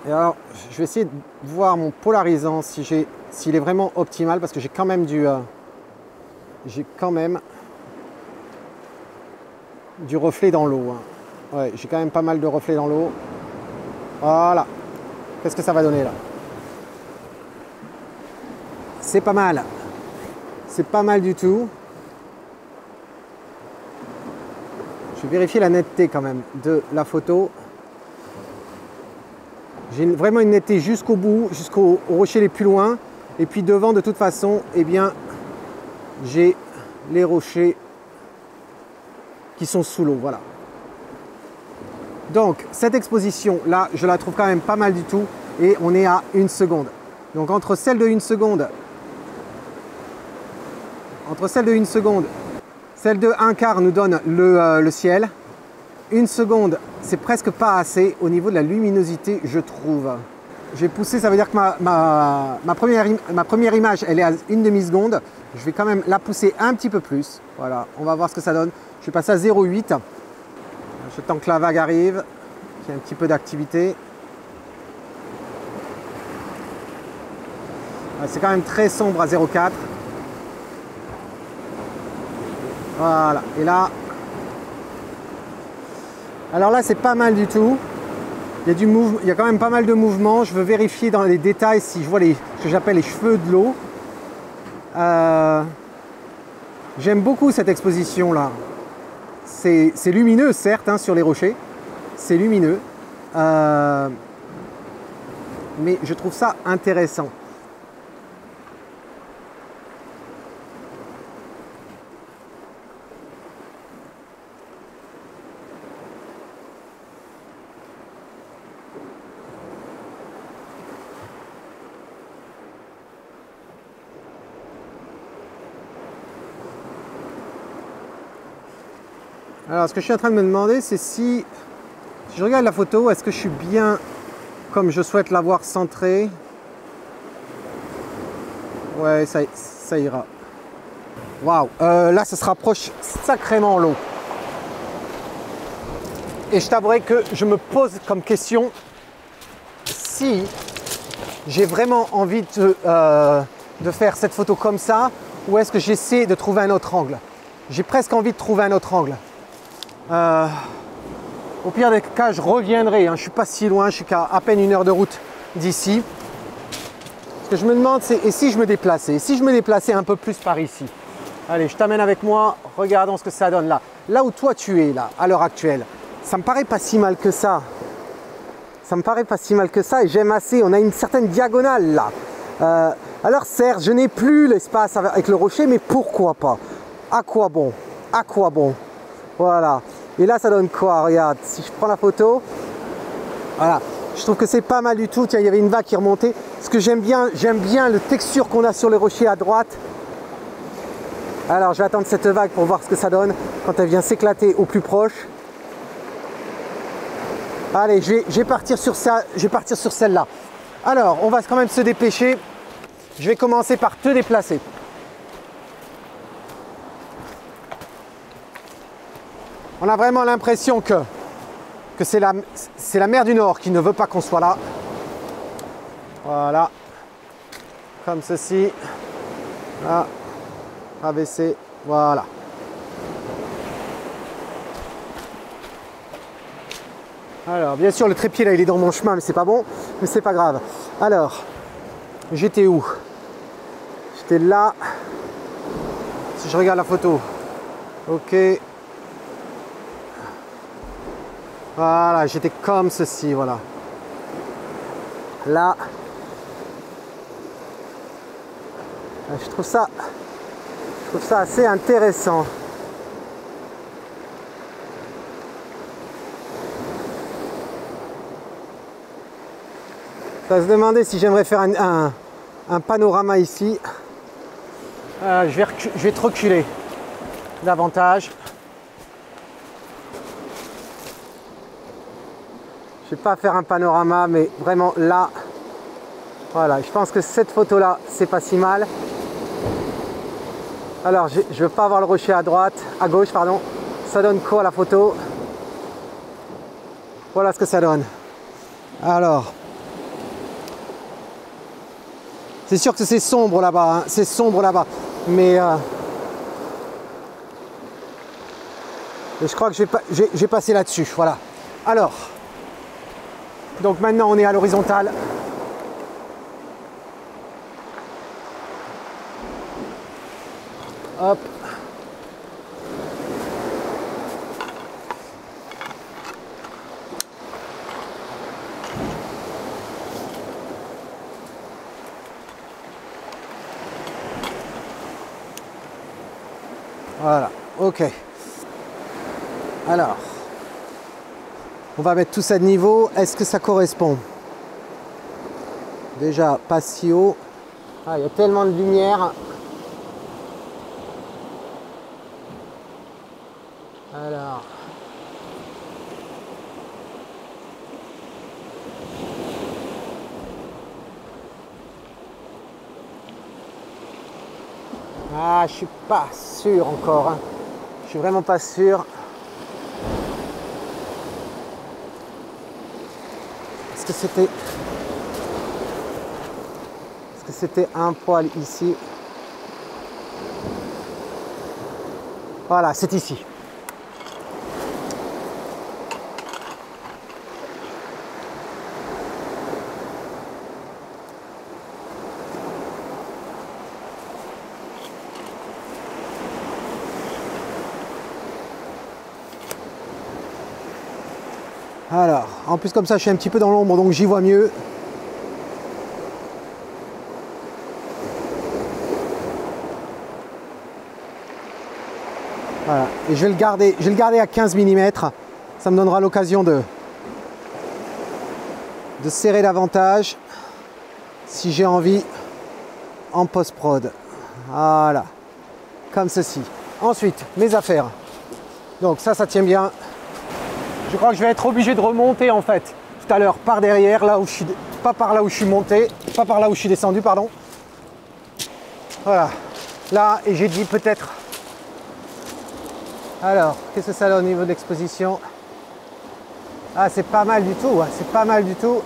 Et alors, je vais essayer de voir mon polarisant s'il est vraiment optimal parce que j'ai quand même du reflet dans l'eau. Hein. Ouais, j'ai quand même pas mal de reflets dans l'eau. Voilà. Qu'est-ce que ça va donner là? C'est pas mal. C'est pas mal du tout. Je vais vérifier la netteté quand même de la photo. J'ai vraiment une netteté jusqu'au bout, jusqu'aux rochers les plus loin. Et puis devant, de toute façon, eh bien, j'ai les rochers qui sont sous l'eau. Voilà. Donc, cette exposition-là, je la trouve quand même pas mal du tout. Et on est à 1 seconde. Donc, entre celle de 1 seconde, celle de 1 quart nous donne le ciel. 1 seconde, c'est presque pas assez au niveau de la luminosité, je trouve. J'ai poussé, ça veut dire que ma première image, elle est à 1 demi-seconde. Je vais quand même la pousser un petit peu plus. Voilà, on va voir ce que ça donne. Je vais passer à 0,8. J'attends que la vague arrive, qu'il y ait un petit peu d'activité. C'est quand même très sombre à 0,4. Voilà, et là... Alors là, c'est pas mal du tout. Il y a quand même pas mal de mouvements. Je veux vérifier dans les détails si je vois ce que j'appelle les cheveux de l'eau. J'aime beaucoup cette exposition-là. C'est lumineux, certes, hein, sur les rochers. C'est lumineux. Mais je trouve ça intéressant. Alors, ce que je suis en train de me demander, c'est si je regarde la photo, est-ce que je suis bien comme je souhaite l'avoir centrée? Ouais, ça ira. Waouh, là, ça se rapproche sacrément l'eau. Et je t'avouerai que je me pose comme question si j'ai vraiment envie de faire cette photo comme ça ou est-ce que j'essaie de trouver un autre angle. J'ai presque envie de trouver un autre angle. Au pire des cas, je reviendrai. Hein. Je ne suis pas si loin, je suis qu'à peine 1 heure de route d'ici. Ce que je me demande, c'est et si je me déplaçais? Et si je me déplaçais un peu plus par ici? Allez, je t'amène avec moi. Regardons ce que ça donne là. Là où toi tu es, là, à l'heure actuelle. Ça me paraît pas si mal que ça. Ça me paraît pas si mal que ça et j'aime assez. On a une certaine diagonale là. Alors certes, je n'ai plus l'espace avec le rocher, mais pourquoi pas? À quoi bon? À quoi bon? Voilà. Et là, ça donne quoi? Regarde, si je prends la photo, voilà. Je trouve que c'est pas mal du tout. Tiens, il y avait une vague qui remontait. Ce que j'aime bien le texture qu'on a sur les rochers à droite. Alors, je vais attendre cette vague pour voir ce que ça donne quand elle vient s'éclater au plus proche. Allez, je vais partir sur ça. Je vais partir sur celle-là. Alors, on va quand même se dépêcher. Je vais commencer par te déplacer. On a vraiment l'impression que c'est la mer du Nord qui ne veut pas qu'on soit là. Voilà. Comme ceci. Là. Abaisser. Voilà. Alors, bien sûr, le trépied là, il est dans mon chemin, mais c'est pas bon. Mais c'est pas grave. Alors, j'étais où? J'étais là. Si je regarde la photo. Ok. Voilà, j'étais comme ceci, voilà. Là. Je trouve ça assez intéressant. Ça se demandait si j'aimerais faire un panorama ici. Je vais te reculer davantage. Je ne vais pas faire un panorama, mais vraiment là, voilà, je pense que cette photo-là, c'est pas si mal. Alors, je ne veux pas avoir le rocher à gauche, pardon. Ça donne quoi la photo? Voilà ce que ça donne. Alors, c'est sûr que c'est sombre là-bas, hein, c'est sombre là-bas, mais je crois que j'ai passé là-dessus, voilà. Alors, donc maintenant on est à l'horizontale. Hop. Voilà, ok. Alors, on va mettre tout ça de niveau. Est-ce que ça correspond? Déjà, pas si haut. Ah, il y a tellement de lumière. Alors. Ah, je suis pas sûr encore, hein. Je suis vraiment pas sûr. Est-ce que c'était un poil ici? Voilà, c'est ici. Alors, en plus comme ça je suis un petit peu dans l'ombre donc j'y vois mieux. Voilà, et je vais le garder à 15 mm. Ça me donnera l'occasion de serrer davantage si j'ai envie en post-prod. Voilà, comme ceci. Ensuite, mes affaires. Donc ça tient bien. Je crois que je vais être obligé de remonter en fait tout à l'heure par derrière, là où je suis, pas par là où je suis monté, pas par là où je suis descendu, pardon. Voilà, là, et j'ai dit peut-être. Alors, qu'est-ce que ça donne au niveau de l'exposition? Ah, c'est pas mal du tout, hein, c'est pas mal du tout.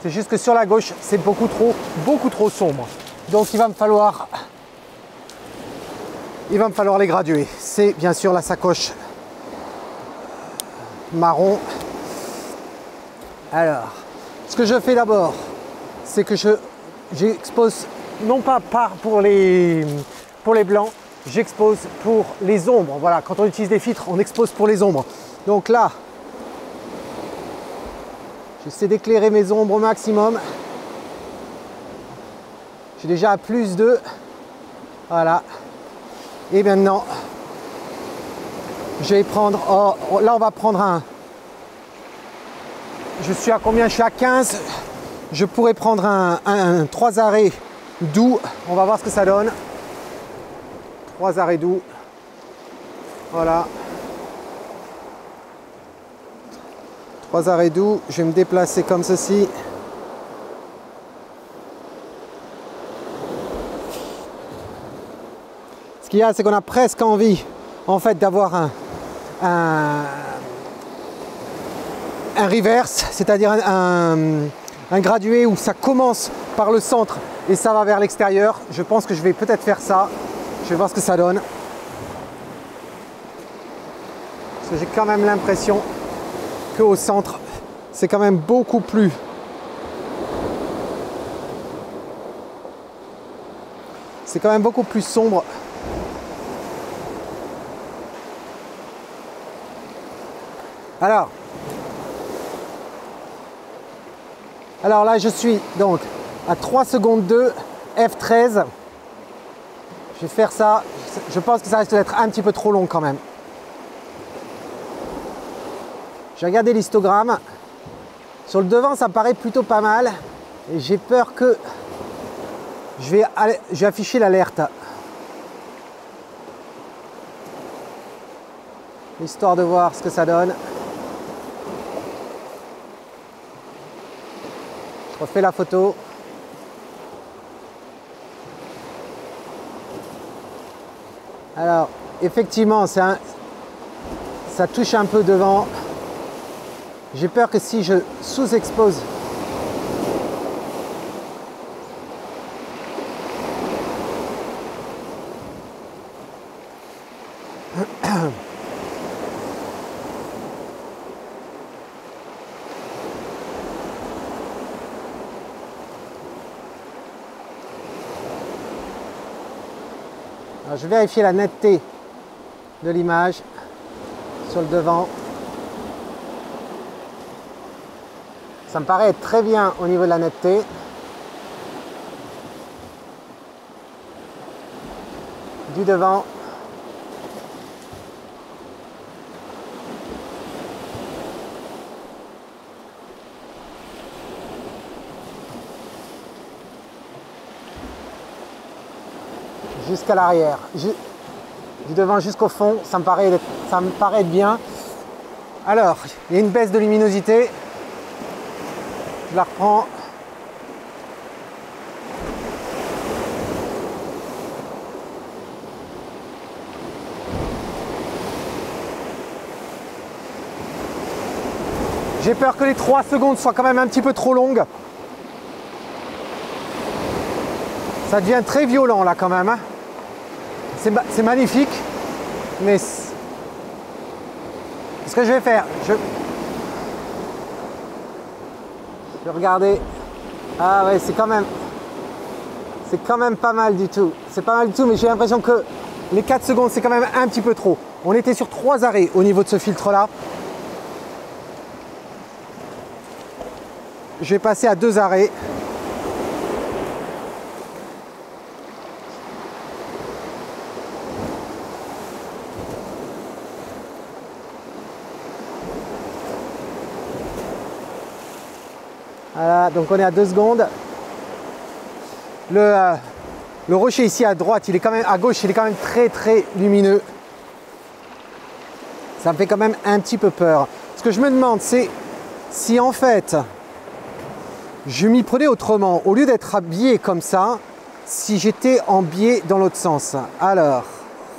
C'est juste que sur la gauche, c'est beaucoup trop sombre. Donc il va me falloir les graduer. C'est bien sûr la sacoche marron. Alors, ce que je fais d'abord, c'est que j'expose non pas pour les blancs, j'expose pour les ombres. Voilà, quand on utilise des filtres, on expose pour les ombres. Donc là, j'essaie d'éclairer mes ombres au maximum. J'ai déjà plus de... Voilà. Et maintenant, je vais prendre... Oh, là, on va prendre un... Je suis à combien? Je suis à 15. Je pourrais prendre un 3 arrêts doux. On va voir ce que ça donne. 3 arrêts doux. Voilà. 3 arrêts doux. Je vais me déplacer comme ceci. Ce qu'il y a, c'est qu'on a presque envie, en fait, d'avoir un reverse, c'est-à-dire un gradué où ça commence par le centre et ça va vers l'extérieur. Je pense que je vais peut-être faire ça. Je vais voir ce que ça donne. Parce que j'ai quand même l'impression qu'au centre, c'est quand même beaucoup plus... C'est quand même beaucoup plus sombre. Alors là, je suis donc à 3 secondes 2. F13. Je vais faire ça. Je pense que ça risque d'être un petit peu trop long quand même. J'ai regardé l'histogramme. Sur le devant, ça me paraît plutôt pas mal. Et j'ai peur que je vais afficher l'alerte. Histoire de voir ce que ça donne. Je refais la photo. Alors, effectivement, ça touche un peu devant. J'ai peur que si je sous-expose, alors, je vais vérifier la netteté de l'image sur le devant. Ça me paraît être très bien au niveau de la netteté. Du devant. Jusqu'à l'arrière. Du devant jusqu'au fond, ça me paraît être bien. Alors, il y a une baisse de luminosité. Je la reprends. J'ai peur que les 3 secondes soient quand même un petit peu trop longues. Ça devient très violent là quand même. Hein. C'est magnifique. Mais ce que je vais faire, je vais regarder. Ah ouais, c'est quand même pas mal du tout. C'est pas mal du tout, mais j'ai l'impression que les 4 secondes, c'est quand même un petit peu trop. On était sur 3 arrêts au niveau de ce filtre-là. Je vais passer à 2 arrêts. Voilà, donc on est à 2 secondes. Le rocher ici à droite, il est quand même à gauche, il est quand même très lumineux. Ça me fait quand même un petit peu peur. Ce que je me demande, c'est si en fait je m'y prenais autrement, au lieu d'être habillé comme ça, si j'étais en biais dans l'autre sens. Alors,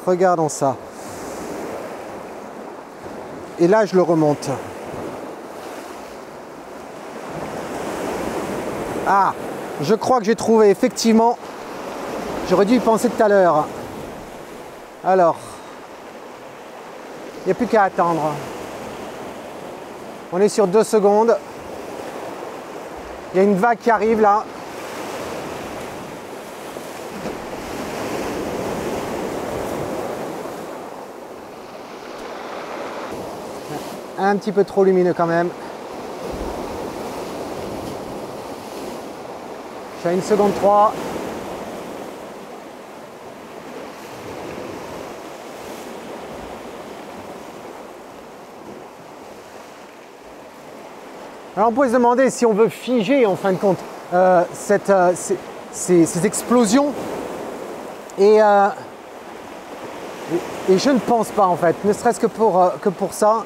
regardons ça. Et là, je le remonte. Ah, je crois que j'ai trouvé, effectivement, j'aurais dû y penser tout à l'heure. Alors, il n'y a plus qu'à attendre. On est sur 2 secondes. Il y a une vague qui arrive là. Un petit peu trop lumineux quand même. Je suis à 1 seconde 3. Alors on pourrait se demander si on veut figer en fin de compte ces explosions et je ne pense pas en fait, ne serait-ce que pour ça.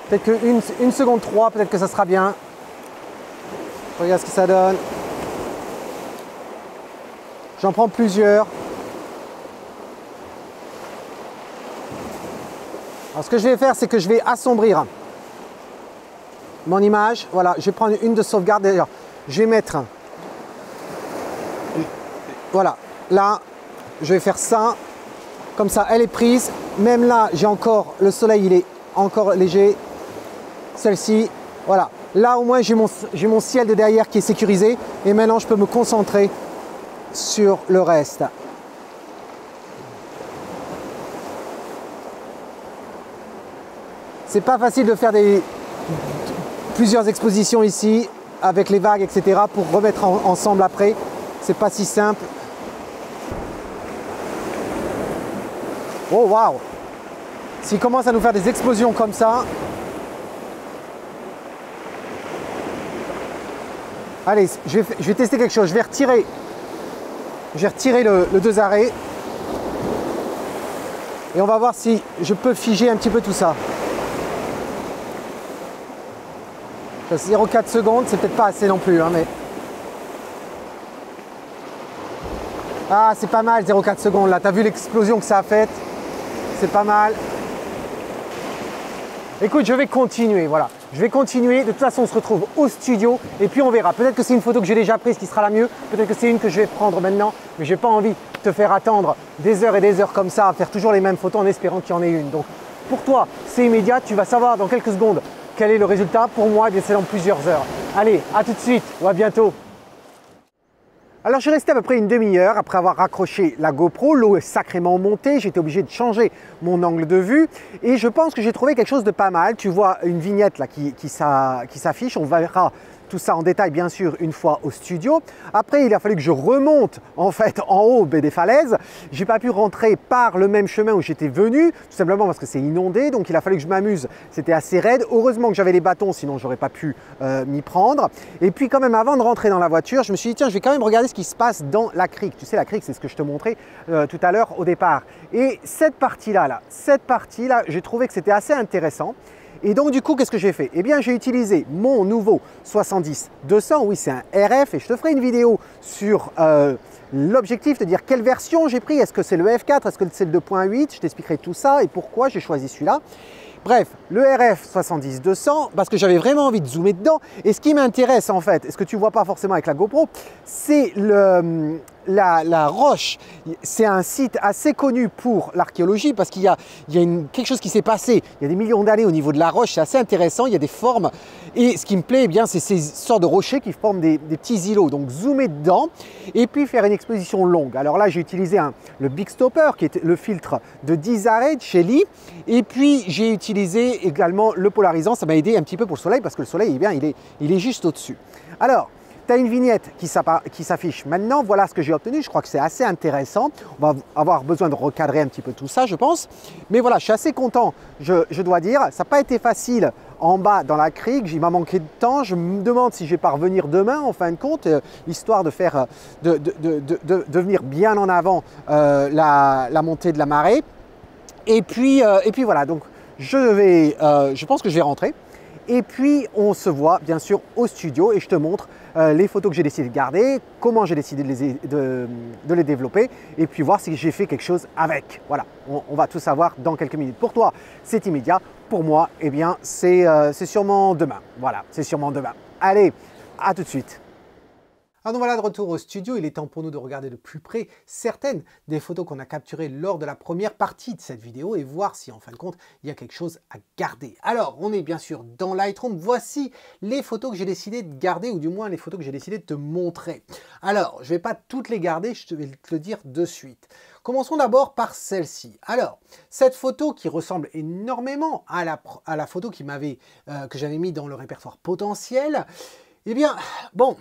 Peut-être que 1 seconde 3, peut-être que ça sera bien. Regarde ce que ça donne. J'en prends plusieurs. Alors ce que je vais faire, c'est que je vais assombrir mon image. Voilà, je vais prendre une de sauvegarde d'ailleurs. Je vais mettre, voilà, là, je vais faire ça. Comme ça, elle est prise. Même là, j'ai encore, le soleil, il est encore léger. Celle-ci, voilà. Là, au moins, j'ai mon ciel de derrière qui est sécurisé. Et maintenant, je peux me concentrer sur le reste. C'est pas facile de faire plusieurs expositions ici avec les vagues, etc. pour remettre ensemble après. C'est pas si simple. Oh waouh! S'il commence à nous faire des explosions comme ça. Allez, je vais tester quelque chose. Je vais retirer le 2 arrêts. Et on va voir si je peux figer un petit peu tout ça. 0,4 secondes, c'est peut-être pas assez non plus, hein, mais... Ah, c'est pas mal, 0,4 secondes là. T'as vu l'explosion que ça a faite? C'est pas mal. Écoute, je vais continuer, voilà. Je vais continuer. De toute façon, on se retrouve au studio et puis on verra. Peut-être que c'est une photo que j'ai déjà prise qui sera la mieux. Peut-être que c'est une que je vais prendre maintenant. Mais j'ai pas envie de te faire attendre des heures et des heures comme ça à faire toujours les mêmes photos en espérant qu'il y en ait une. Donc, pour toi, c'est immédiat. Tu vas savoir dans quelques secondes quel est le résultat. Pour moi, c'est dans plusieurs heures. Allez, à tout de suite ou à bientôt. Alors, je suis resté à peu près une demi-heure après avoir raccroché la GoPro. L'eau est sacrément montée. J'étais obligé de changer mon angle de vue. Et je pense que j'ai trouvé quelque chose de pas mal. Tu vois une vignette là qui s'affiche. On verra tout ça en détail, bien sûr, une fois au studio. Après, il a fallu que je remonte en fait en haut des falaises. J'ai pas pu rentrer par le même chemin où j'étais venu, tout simplement parce que c'est inondé. Donc, il a fallu que je m'amuse. C'était assez raide. Heureusement que j'avais les bâtons, sinon j'aurais pas pu m'y prendre. Et puis, quand même, avant de rentrer dans la voiture, je me suis dit, tiens, je vais quand même regarder ce qui se passe dans la crique. Tu sais, la crique, c'est ce que je te montrais tout à l'heure au départ. Et cette partie-là, j'ai trouvé que c'était assez intéressant. Et donc du coup, qu'est-ce que j'ai fait? Eh bien, j'ai utilisé mon nouveau 70-200, oui c'est un RF, et je te ferai une vidéo sur l'objectif, de dire quelle version j'ai pris, est-ce que c'est le F4, est-ce que c'est le 2.8, je t'expliquerai tout ça et pourquoi j'ai choisi celui-là. Bref, le RF 70-200, parce que j'avais vraiment envie de zoomer dedans. Et ce qui m'intéresse en fait, et ce que tu ne vois pas forcément avec la GoPro, c'est la roche. C'est un site assez connu pour l'archéologie parce qu'il y a quelque chose qui s'est passé. Il y a des millions d'années au niveau de la roche, c'est assez intéressant, il y a des formes. Et ce qui me plaît, eh bien, c'est ces sortes de rochers qui forment des petits îlots. Donc zoomer dedans et puis faire une exposition longue. Alors là, j'ai utilisé le Big Stopper qui est le filtre de 10 arrêts de chez Lee. Et puis j'ai utilisé également le polarisant, ça m'a aidé un petit peu pour le soleil parce que le soleil, eh bien, il est juste au-dessus. Alors, tu as une vignette qui s'affiche maintenant, voilà ce que j'ai obtenu, je crois que c'est assez intéressant. On va avoir besoin de recadrer un petit peu tout ça, je pense. Mais voilà, je suis assez content, je dois dire. Ça n'a pas été facile en bas dans la crique, il m'a manqué de temps. Je me demande si je vais pas revenir demain en fin de compte, histoire de faire, de venir bien en avant la montée de la marée. Et puis voilà, donc je pense que je vais rentrer. Et puis, on se voit bien sûr au studio et je te montre les photos que j'ai décidé de garder, comment j'ai décidé de les développer et puis voir si j'ai fait quelque chose avec. Voilà, on va tout savoir dans quelques minutes. Pour toi, c'est immédiat. Pour moi, eh bien, c'est sûrement demain. Voilà, c'est sûrement demain. Allez, à tout de suite. Alors donc voilà, de retour au studio, il est temps pour nous de regarder de plus près certaines des photos qu'on a capturées lors de la première partie de cette vidéo et voir si en fin de compte il y a quelque chose à garder. Alors on est bien sûr dans Lightroom, voici les photos que j'ai décidé de garder ou du moins les photos que j'ai décidé de te montrer. Alors je ne vais pas toutes les garder, je vais te le dire de suite. Commençons d'abord par celle-ci. Alors, cette photo qui ressemble énormément à la photo que j'avais mis dans le répertoire potentiel, eh bien, bon,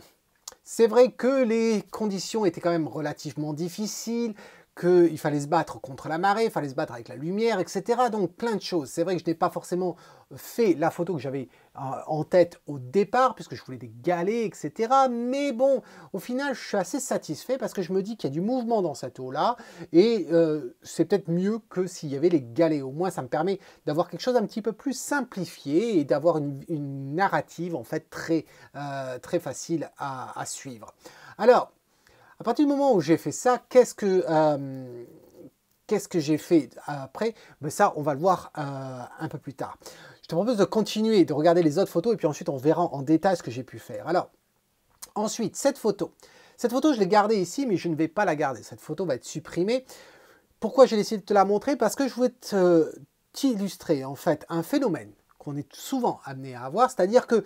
c'est vrai que les conditions étaient quand même relativement difficiles, qu'il fallait se battre contre la marée, il fallait se battre avec la lumière, etc. Donc plein de choses. C'est vrai que je n'ai pas forcément fait la photo que j'avais en tête au départ, puisque je voulais des galets, etc. Mais bon, au final, je suis assez satisfait parce que je me dis qu'il y a du mouvement dans cette eau-là et c'est peut-être mieux que s'il y avait les galets. Au moins, ça me permet d'avoir quelque chose un petit peu plus simplifié et d'avoir une narrative en fait très facile à suivre. Alors, à partir du moment où j'ai fait ça, qu'est-ce que j'ai fait après? Ben ça, on va le voir un peu plus tard. Je te propose de continuer, de regarder les autres photos et puis ensuite on verra en détail ce que j'ai pu faire. Alors, ensuite, cette photo, je l'ai gardée ici, mais je ne vais pas la garder. Cette photo va être supprimée. Pourquoi j'ai décidé de te la montrer? Parce que je voulais t'illustrer en fait un phénomène qu'on est souvent amené à avoir, c'est-à-dire que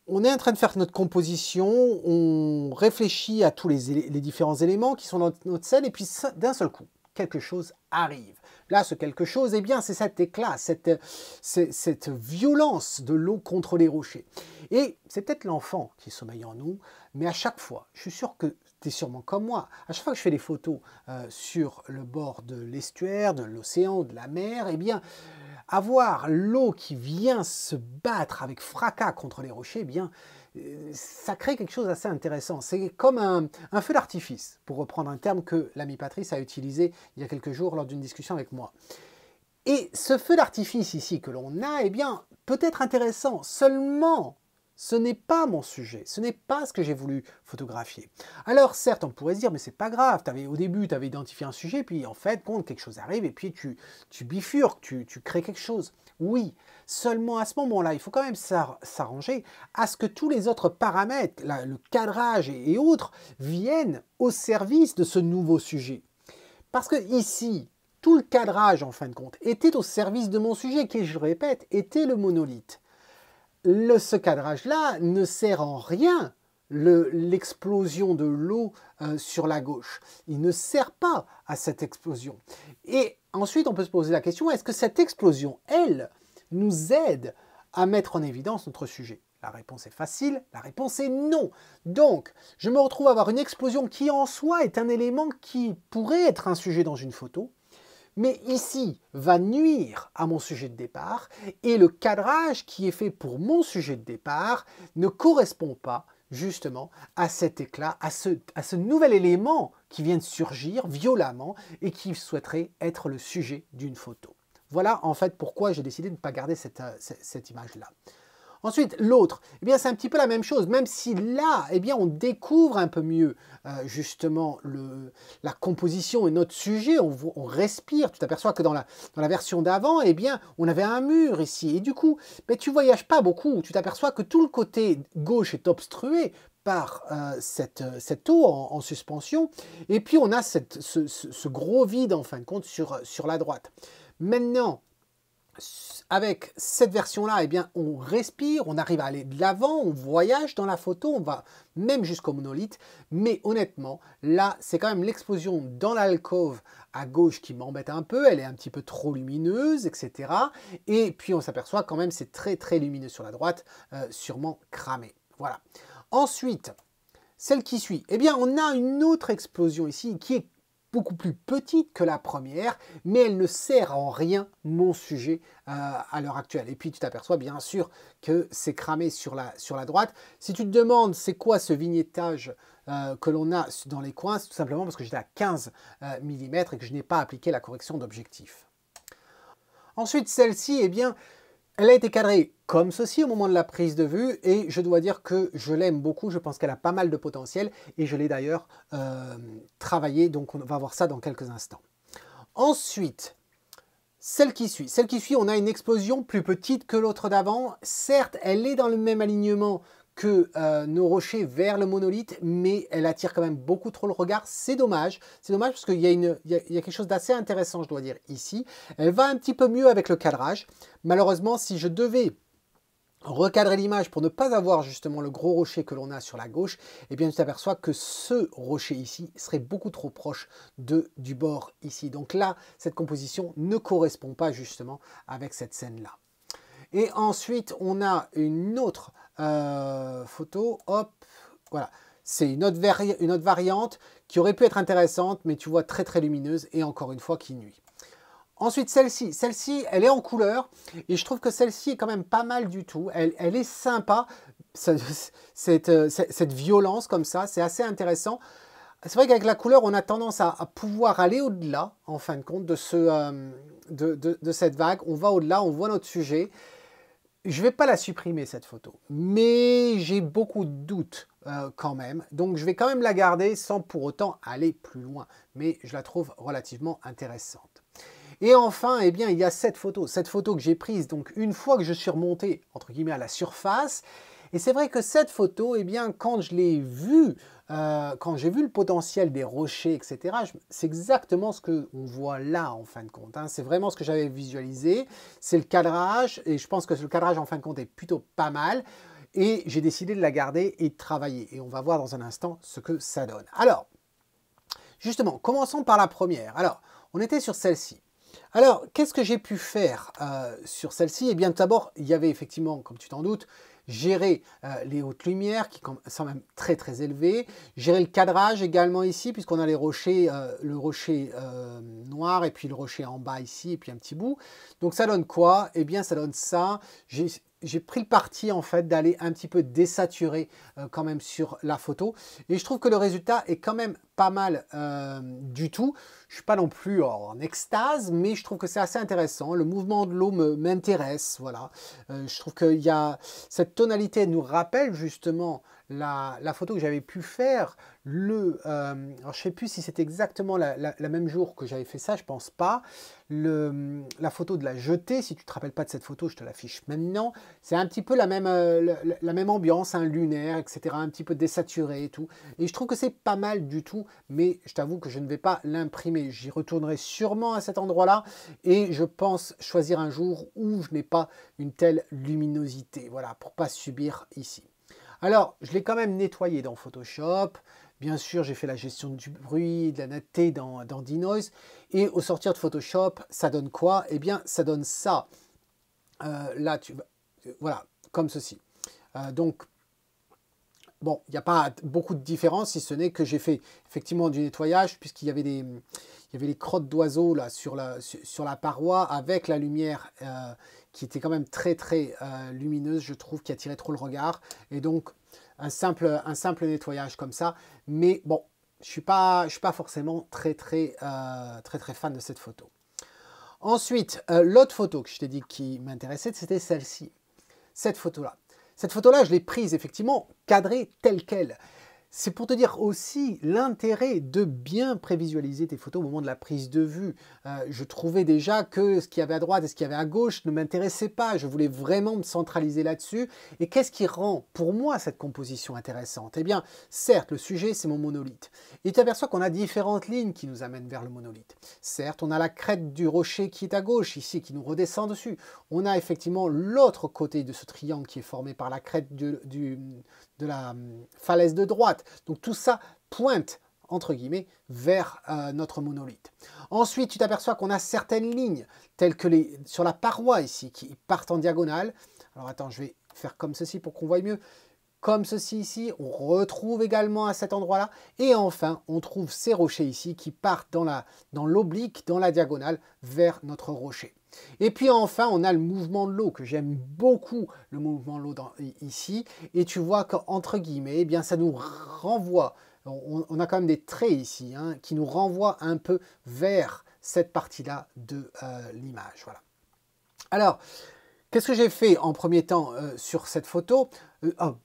on est en train de faire notre composition, on réfléchit à tous les différents éléments qui sont dans notre scène et puis d'un seul coup, quelque chose arrive. Là, ce quelque chose, eh bien, c'est cet éclat, cette violence de l'eau contre les rochers. Et c'est peut-être l'enfant qui sommeille en nous, mais à chaque fois, je suis sûr que tu es sûrement comme moi. À chaque fois que je fais des photos sur le bord de l'estuaire, de l'océan ou de la mer, eh bien, avoir l'eau qui vient se battre avec fracas contre les rochers, eh bien, ça crée quelque chose d'assez intéressant. C'est comme un feu d'artifice, pour reprendre un terme que l'ami Patrice a utilisé il y a quelques jours lors d'une discussion avec moi. Et ce feu d'artifice ici que l'on a, eh bien, peut être intéressant, seulement ce n'est pas mon sujet, ce n'est pas ce que j'ai voulu photographier. Alors certes, on pourrait se dire, mais c'est pas grave, au début, tu avais identifié un sujet, puis en fait, bon, quelque chose arrive, et puis tu bifurques, tu crées quelque chose. Oui, seulement à ce moment-là, il faut quand même s'arranger à ce que tous les autres paramètres, le cadrage et autres, viennent au service de ce nouveau sujet. Parce que ici, tout le cadrage, en fin de compte, était au service de mon sujet, qui, je le répète, était le monolithe. Ce cadrage-là ne sert en rien l'explosion de l'eau sur la gauche. Il ne sert pas à cette explosion. Et ensuite, on peut se poser la question, est-ce que cette explosion, elle, nous aide à mettre en évidence notre sujet? La réponse est facile, la réponse est non. Donc, je me retrouve à avoir une explosion qui en soi est un élément qui pourrait être un sujet dans une photo, mais ici va nuire à mon sujet de départ, et le cadrage qui est fait pour mon sujet de départ ne correspond pas justement à cet éclat, à ce nouvel élément qui vient de surgir violemment et qui souhaiterait être le sujet d'une photo. Voilà en fait pourquoi j'ai décidé de ne pas garder cette image-là. Ensuite, l'autre, eh bien c'est un petit peu la même chose, même si là, eh bien on découvre un peu mieux justement la composition et notre sujet, on respire. Tu t'aperçois que dans la version d'avant, eh bien on avait un mur ici, et du coup, ben, tu voyages pas beaucoup, tu t'aperçois que tout le côté gauche est obstrué par cette eau en suspension, et puis on a ce gros vide en fin de compte sur la droite. Maintenant, avec cette version-là, eh bien, on respire, on arrive à aller de l'avant, on voyage dans la photo, on va même jusqu'au monolithe, mais honnêtement, là, c'est quand même l'explosion dans l'alcôve à gauche qui m'embête un peu, elle est un petit peu trop lumineuse, etc. Et puis on s'aperçoit quand même c'est très très lumineux sur la droite, sûrement cramé. Voilà. Ensuite, celle qui suit, eh bien, on a une autre explosion ici qui est beaucoup plus petite que la première, mais elle ne sert en rien mon sujet à l'heure actuelle. Et puis tu t'aperçois bien sûr que c'est cramé sur la droite. Si tu te demandes c'est quoi ce vignettage que l'on a dans les coins, c'est tout simplement parce que j'étais à 15 mm et que je n'ai pas appliqué la correction d'objectif. Ensuite, celle-ci, eh bien, elle a été cadrée comme ceci au moment de la prise de vue et je dois dire que je l'aime beaucoup, je pense qu'elle a pas mal de potentiel et je l'ai d'ailleurs travaillé, donc on va voir ça dans quelques instants. Ensuite, celle qui suit, on a une explosion plus petite que l'autre d'avant. Certes, elle est dans le même alignement que nos rochers vers le monolithe, mais elle attire quand même beaucoup trop le regard. C'est dommage parce qu'il y a quelque chose d'assez intéressant, je dois dire, ici. Elle va un petit peu mieux avec le cadrage. Malheureusement, si je devais recadrer l'image pour ne pas avoir justement le gros rocher que l'on a sur la gauche, eh bien tu t'aperçois que ce rocher ici serait beaucoup trop proche du bord ici. Donc là, cette composition ne correspond pas justement avec cette scène-là. Et ensuite, on a une autre photo, hop, voilà. C'est une autre variante qui aurait pu être intéressante, mais tu vois très très lumineuse et encore une fois qui nuit. Ensuite, celle-ci, elle est en couleur et je trouve que celle-ci est quand même pas mal du tout. Elle est sympa, cette violence comme ça, c'est assez intéressant. C'est vrai qu'avec la couleur, on a tendance à pouvoir aller au-delà, en fin de compte, de cette vague. On va au-delà, on voit notre sujet. Je ne vais pas la supprimer, cette photo, mais j'ai beaucoup de doutes quand même. Donc, je vais quand même la garder sans pour autant aller plus loin. Mais je la trouve relativement intéressante. Et enfin, eh bien, il y a cette photo que j'ai prise donc une fois que je suis remonté, entre guillemets, à la surface. Et c'est vrai que cette photo, eh bien, quand je l'ai vue, quand j'ai vu le potentiel des rochers, etc., c'est exactement ce qu'on voit là, en fin de compte. Hein. C'est vraiment ce que j'avais visualisé. C'est le cadrage, et je pense que le cadrage, en fin de compte, est plutôt pas mal. Et j'ai décidé de la garder et de travailler. Et on va voir dans un instant ce que ça donne. Alors, justement, commençons par la première. Alors, on était sur celle-ci. Alors, qu'est-ce que j'ai pu faire sur celle-ci? Eh bien, d'abord, il y avait effectivement, comme tu t'en doutes, gérer les hautes lumières qui sont même très très élevées, gérer le cadrage également ici puisqu'on a les rochers, le rocher noir et puis le rocher en bas ici et puis un petit bout. Donc ça donne quoi? Eh bien ça donne ça. J'ai pris le parti en fait d'aller un petit peu désaturer quand même sur la photo et je trouve que le résultat est quand même pas mal du tout. Je suis pas non plus en extase, mais je trouve que c'est assez intéressant. Le mouvement de l'eau m'intéresse, voilà. Je trouve qu'il y a cette tonalité nous rappelle justement la photo que j'avais pu faire. Alors je sais plus si c'est exactement la même jour que j'avais fait ça, je pense pas. La photo de la jetée, si tu te rappelles pas de cette photo, je te l'affiche maintenant. C'est un petit peu la même ambiance, hein, lunaire, etc. Un petit peu désaturé et tout. Et je trouve que c'est pas mal du tout, mais je t'avoue que je ne vais pas l'imprimer. J'y retournerai sûrement à cet endroit-là et je pense choisir un jour où je n'ai pas une telle luminosité, voilà, pour pas subir ici. Alors, je l'ai quand même nettoyé dans Photoshop. Bien sûr, j'ai fait la gestion du bruit, de la netteté dans Denoise. Et au sortir de Photoshop, ça donne quoi? Eh bien, ça donne ça. Là, voilà, comme ceci. Donc, bon, il n'y a pas beaucoup de différence, si ce n'est que j'ai fait effectivement du nettoyage, puisqu'il y avait les crottes d'oiseaux là sur la paroi, avec la lumière qui était quand même très très lumineuse, je trouve, qui attirait trop le regard. Et donc, un simple nettoyage comme ça. Mais bon, je ne suis pas forcément très fan de cette photo. Ensuite, l'autre photo que je t'ai dit qui m'intéressait, c'était celle-ci. Cette photo-là. Cette photo-là, je l'ai prise effectivement cadrée telle qu'elle. C'est pour te dire aussi l'intérêt de bien prévisualiser tes photos au moment de la prise de vue. Je trouvais déjà que ce qu'il y avait à droite et ce qu'il y avait à gauche ne m'intéressait pas. Je voulais vraiment me centraliser là-dessus. Et qu'est-ce qui rend pour moi cette composition intéressante? Eh bien, certes, le sujet, c'est mon monolithe. Et tu aperçois qu'on a différentes lignes qui nous amènent vers le monolithe. Certes, on a la crête du rocher qui est à gauche, ici, qui nous redescend dessus. On a effectivement l'autre côté de ce triangle qui est formé par la crête de la falaise de droite. Donc tout ça pointe, entre guillemets, vers notre monolithe. Ensuite, tu t'aperçois qu'on a certaines lignes, telles que sur la paroi ici, qui partent en diagonale. Alors attends, je vais faire comme ceci pour qu'on voie mieux. Comme ceci ici, on retrouve également à cet endroit-là. Et enfin, on trouve ces rochers ici qui partent dans l'oblique, dans la diagonale, vers notre rocher. Et puis enfin, on a le mouvement de l'eau, que j'aime beaucoup, le mouvement de l'eau ici. Et tu vois qu'entre guillemets, eh bien, ça nous renvoie, on a quand même des traits ici, hein, qui nous renvoient un peu vers cette partie-là de l'image. Voilà. Alors, qu'est-ce que j'ai fait en premier temps sur cette photo?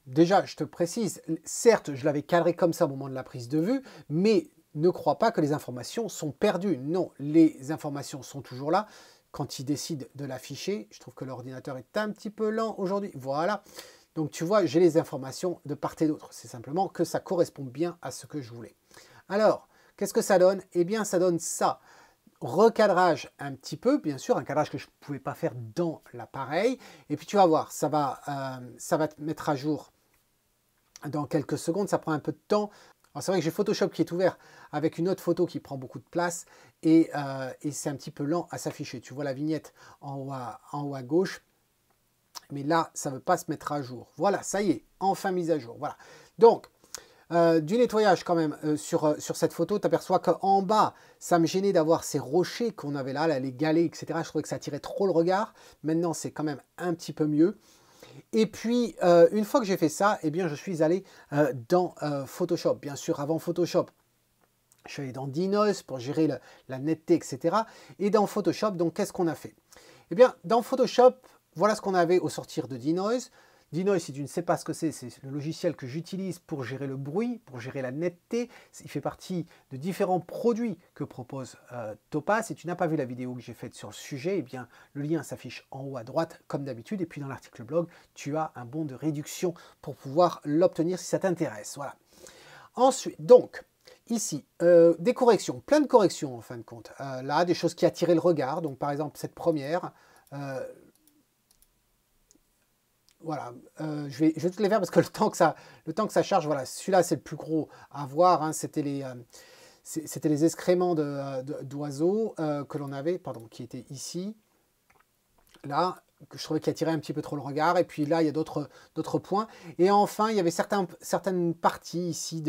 Déjà, je te précise, certes, je l'avais cadré comme ça au moment de la prise de vue, mais ne crois pas que les informations sont perdues. Non, les informations sont toujours là. Quand il décide de l'afficher, je trouve que l'ordinateur est un petit peu lent aujourd'hui. Voilà. Donc tu vois, j'ai les informations de part et d'autre. C'est simplement que ça correspond bien à ce que je voulais. Alors, qu'est-ce que ça donne? Eh bien, ça donne ça. Recadrage un petit peu, bien sûr, un cadrage que je ne pouvais pas faire dans l'appareil. Et puis tu vas voir, ça va te mettre à jour dans quelques secondes. Ça prend un peu de temps. C'est vrai que j'ai Photoshop qui est ouvert avec une autre photo qui prend beaucoup de place et c'est un petit peu lent à s'afficher. Tu vois la vignette en haut à gauche, mais là, ça ne veut pas se mettre à jour. Voilà, ça y est, enfin mise à jour. Voilà. Donc, du nettoyage quand même sur cette photo, tu aperçois qu'en bas, ça me gênait d'avoir ces rochers qu'on avait là, les galets, etc. Je trouvais que ça attirait trop le regard. Maintenant, c'est quand même un petit peu mieux. Et puis, une fois que j'ai fait ça, eh bien, je suis allé dans Photoshop. Bien sûr, avant Photoshop, je suis allé dans Denoise pour gérer la netteté, etc. Et dans Photoshop, donc, qu'est-ce qu'on a fait? Eh bien, dans Photoshop, voilà ce qu'on avait au sortir de Denoise. Denoise, si tu ne sais pas ce que c'est le logiciel que j'utilise pour gérer le bruit, pour gérer la netteté. Il fait partie de différents produits que propose Topaz. Si tu n'as pas vu la vidéo que j'ai faite sur le sujet, eh bien, le lien s'affiche en haut à droite, comme d'habitude. Et puis dans l'article blog, tu as un bon de réduction pour pouvoir l'obtenir si ça t'intéresse. Voilà. Ensuite, donc, ici, des corrections, plein de corrections en fin de compte. Là, des choses qui attiraient le regard. Donc, par exemple, cette première... voilà, je vais toutes les faire parce que le temps que ça charge, voilà, celui-là c'est le plus gros à voir, hein, c'était les excréments d'oiseaux que l'on avait, pardon, qui étaient ici, là, que je trouvais qui attiraient un petit peu trop le regard. Et puis là, il y a d'autres points. Et enfin, il y avait certaines parties ici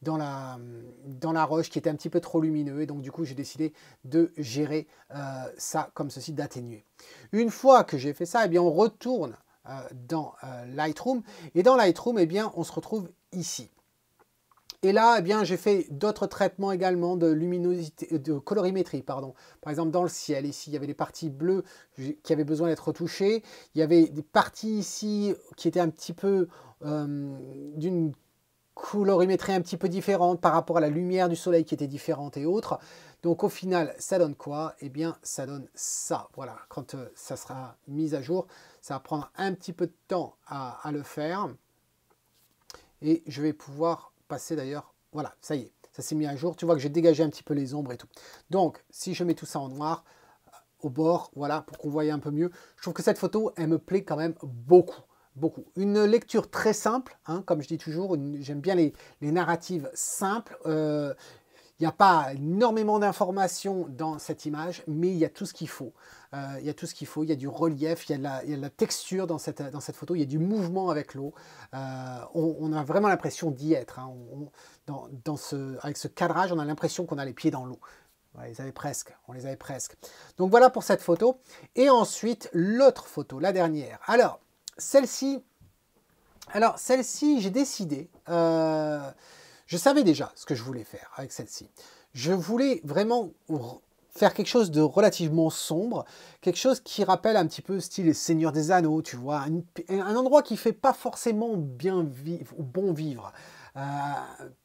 dans la roche qui étaient un petit peu trop lumineux. Et donc, du coup, j'ai décidé de gérer ça comme ceci, d'atténuer. Une fois que j'ai fait ça, eh bien, on retourne dans Lightroom. Et dans Lightroom, eh bien, on se retrouve ici. Et là, eh bien, j'ai fait d'autres traitements également de luminosité, de colorimétrie, pardon. Par exemple, dans le ciel, ici, il y avait des parties bleues qui avaient besoin d'être retouchées. Il y avait des parties ici qui étaient un petit peu d'une colorimétrie un petit peu différente par rapport à la lumière du soleil qui était différente et autres. Donc, au final, ça donne quoi? Eh bien, ça donne ça. Voilà, quand ça sera mis à jour, ça va prendre un petit peu de temps à le faire. Et je vais pouvoir passer d'ailleurs, voilà, ça y est, ça s'est mis à jour. Tu vois que j'ai dégagé un petit peu les ombres et tout. Donc, si je mets tout ça en noir, au bord, voilà, pour qu'on voie un peu mieux, je trouve que cette photo, elle me plaît quand même beaucoup. Beaucoup. Une lecture très simple, hein, comme je dis toujours, j'aime bien les narratives simples. Il n'y a pas énormément d'informations dans cette image, mais il y a tout ce qu'il faut. Il y a tout ce qu'il faut, il y a du relief, il y a de la texture dans cette photo, il y a du mouvement avec l'eau. On a vraiment l'impression d'y être. Hein. Avec ce cadrage, on a l'impression qu'on a les pieds dans l'eau. On les avait presque. Donc voilà pour cette photo. Et ensuite, l'autre photo, la dernière. Alors, celle-ci, j'ai décidé... je savais déjà ce que je voulais faire avec celle-ci. Je voulais vraiment faire quelque chose de relativement sombre, quelque chose qui rappelle un petit peu style Seigneur des Anneaux, tu vois, un endroit qui fait pas forcément bien vivre ou bon vivre.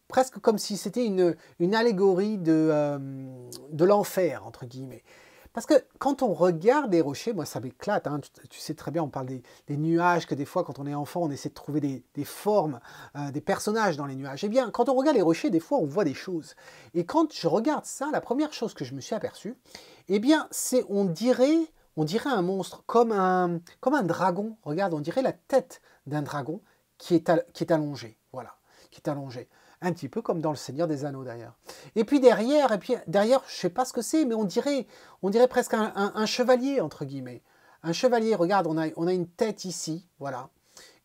Presque comme si c'était une allégorie de l'enfer, entre guillemets. Parce que quand on regarde les rochers, moi ça m'éclate, hein, tu sais très bien, on parle des nuages, que des fois quand on est enfant, on essaie de trouver des formes, des personnages dans les nuages. Eh bien, quand on regarde les rochers, des fois on voit des choses. Et quand je regarde ça, la première chose que je me suis aperçu, eh bien, c'est, on dirait un monstre, comme un dragon. Regarde, on dirait la tête d'un dragon qui est allongé, voilà, qui est allongé. Un petit peu comme dans le Seigneur des Anneaux d'ailleurs. Et puis derrière, je ne sais pas ce que c'est, mais on dirait presque un chevalier, entre guillemets. Un chevalier, regarde, on a une tête ici, voilà.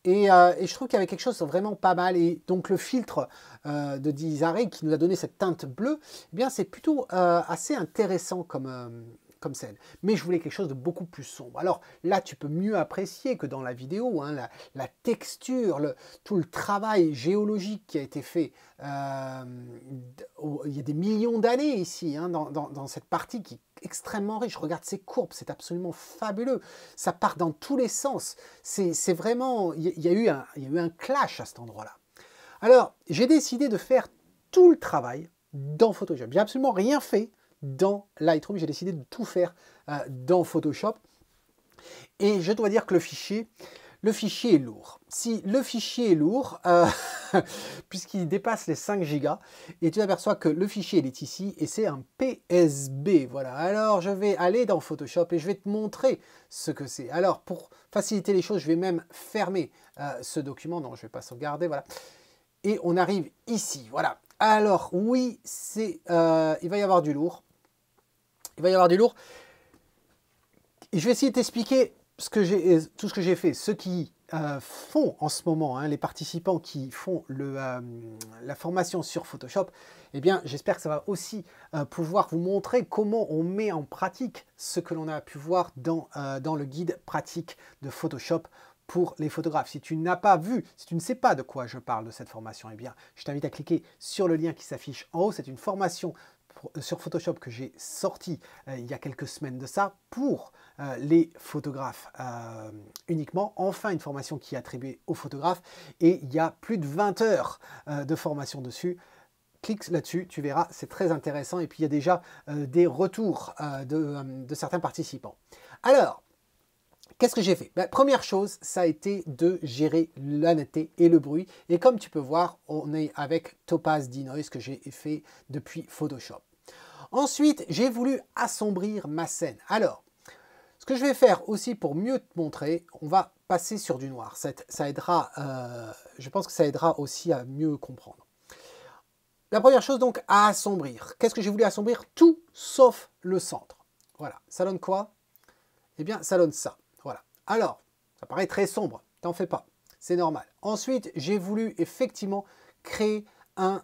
Et je trouve qu'il y avait quelque chose de vraiment pas mal. Et donc le filtre de Disarray qui nous a donné cette teinte bleue, eh bien c'est plutôt assez intéressant comme scène. Mais je voulais quelque chose de beaucoup plus sombre. Alors là, tu peux mieux apprécier que dans la vidéo, hein, la texture, tout le travail géologique qui a été fait. Il y a des millions d'années ici, hein, dans cette partie qui est extrêmement riche. Regarde ces courbes, c'est absolument fabuleux. Ça part dans tous les sens. C'est vraiment... Il y a eu un clash à cet endroit-là. Alors, j'ai décidé de faire tout le travail dans Photoshop. J'ai absolument rien fait dans Lightroom, j'ai décidé de tout faire dans Photoshop. Et je dois dire que le fichier est lourd. Si le fichier est lourd, puisqu'il dépasse les 5 Go, et tu aperçois que le fichier il est ici, et c'est un PSB. Voilà, alors je vais aller dans Photoshop et je vais te montrer ce que c'est. Alors, pour faciliter les choses, je vais même fermer ce document. Non, je ne vais pas sauvegarder, voilà. Et on arrive ici, voilà. Alors, oui, il va y avoir du lourd. Il va y avoir du lourd. Et je vais essayer de t'expliquer tout ce que j'ai fait. Ceux qui font en ce moment, hein, les participants qui font la formation sur Photoshop, eh bien, j'espère que ça va aussi pouvoir vous montrer comment on met en pratique ce que l'on a pu voir dans le guide pratique de Photoshop pour les photographes. Si tu n'as pas vu, si tu ne sais pas de quoi je parle de cette formation, eh bien, je t'invite à cliquer sur le lien qui s'affiche en haut. C'est une formation sur Photoshop que j'ai sorti il y a quelques semaines de ça pour les photographes uniquement. Enfin, une formation qui est attribuée aux photographes et il y a plus de 20 heures de formation dessus. Clique là-dessus, tu verras, c'est très intéressant et puis il y a déjà des retours de certains participants. Alors, qu'est-ce que j'ai fait? Première chose, ça a été de gérer la netteté et le bruit. Et comme tu peux voir, on est avec Topaz Denoise que j'ai fait depuis Photoshop. Ensuite, j'ai voulu assombrir ma scène. Alors, ce que je vais faire aussi pour mieux te montrer, on va passer sur du noir. Ça aidera, je pense que ça aidera aussi à mieux comprendre. La première chose donc à assombrir. Qu'est-ce que j'ai voulu assombrir? Tout sauf le centre. Voilà, ça donne quoi? Eh bien, ça donne ça. Voilà. Alors, ça paraît très sombre, t'en fais pas, c'est normal. Ensuite, j'ai voulu effectivement créer un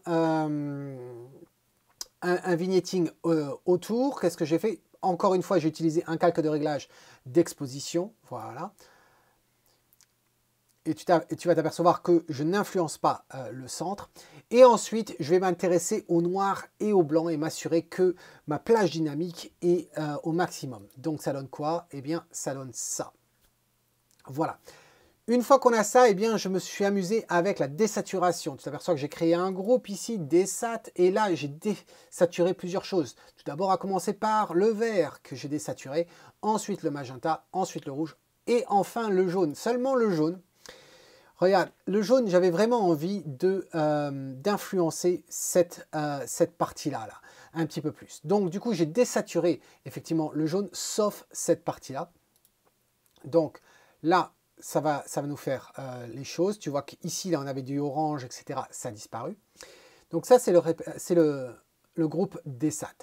vignetting autour. Qu'est-ce que j'ai fait? Encore une fois, j'ai utilisé un calque de réglage d'exposition, voilà. Et tu vas t'apercevoir que je n'influence pas le centre. Et ensuite, je vais m'intéresser au noir et au blanc et m'assurer que ma plage dynamique est au maximum. Donc, ça donne quoi? Eh bien, ça donne ça. Voilà. Une fois qu'on a ça, eh bien, je me suis amusé avec la désaturation. Tu t'aperçois que j'ai créé un groupe ici, désat, et là, j'ai désaturé plusieurs choses. Tout d'abord, à commencer par le vert que j'ai désaturé, ensuite le magenta, ensuite le rouge, et enfin le jaune. Seulement le jaune. Regarde, le jaune, j'avais vraiment envie d'influencer cette partie-là, un petit peu plus. Donc, du coup, j'ai désaturé effectivement le jaune, sauf cette partie-là. Donc, là, ça va nous faire les choses. Tu vois qu'ici, là, on avait du orange, etc. Ça a disparu. Donc, ça, c'est le groupe désat.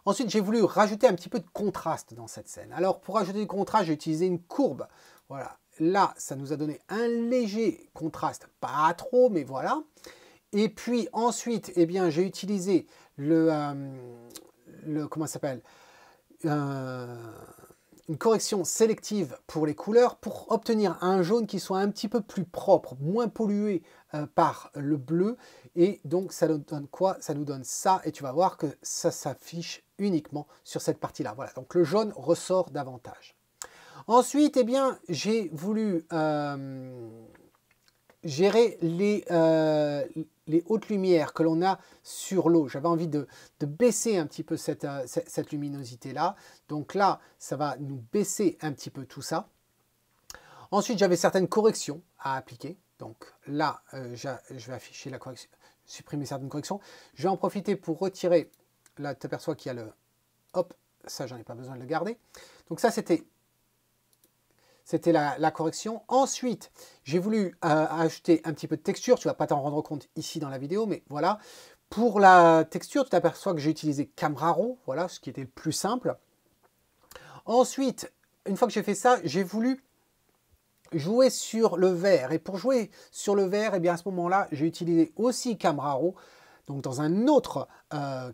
Ensuite, j'ai voulu rajouter un petit peu de contraste dans cette scène. Alors, pour rajouter du contraste, j'ai utilisé une courbe. Voilà. Là, ça nous a donné un léger contraste, pas trop, mais voilà. Et puis ensuite, eh bien, j'ai utilisé comment ça s'appelle, une correction sélective pour les couleurs pour obtenir un jaune qui soit un petit peu plus propre, moins pollué par le bleu. Et donc, ça nous donne quoi? Ça nous donne ça. Et tu vas voir que ça s'affiche uniquement sur cette partie-là. Voilà, donc le jaune ressort davantage. Ensuite, eh bien, j'ai voulu gérer les hautes lumières que l'on a sur l'eau. J'avais envie de baisser un petit peu cette luminosité-là. Donc là, ça va nous baisser un petit peu tout ça. Ensuite, j'avais certaines corrections à appliquer. Donc là, je vais afficher la correction, supprimer certaines corrections. Je vais en profiter pour retirer. Là, tu aperçois qu'il y a le... Hop, ça, j'en ai pas besoin de le garder. Donc ça, c'était la correction. Ensuite, j'ai voulu ajouter un petit peu de texture. Tu ne vas pas t'en rendre compte ici dans la vidéo, mais voilà. Pour la texture, tu t'aperçois que j'ai utilisé Camera Raw, voilà, ce qui était le plus simple. Ensuite, une fois que j'ai fait ça, j'ai voulu jouer sur le vert. Et pour jouer sur le vert, eh bien à ce moment-là, j'ai utilisé aussi Camera Raw, donc dans un autre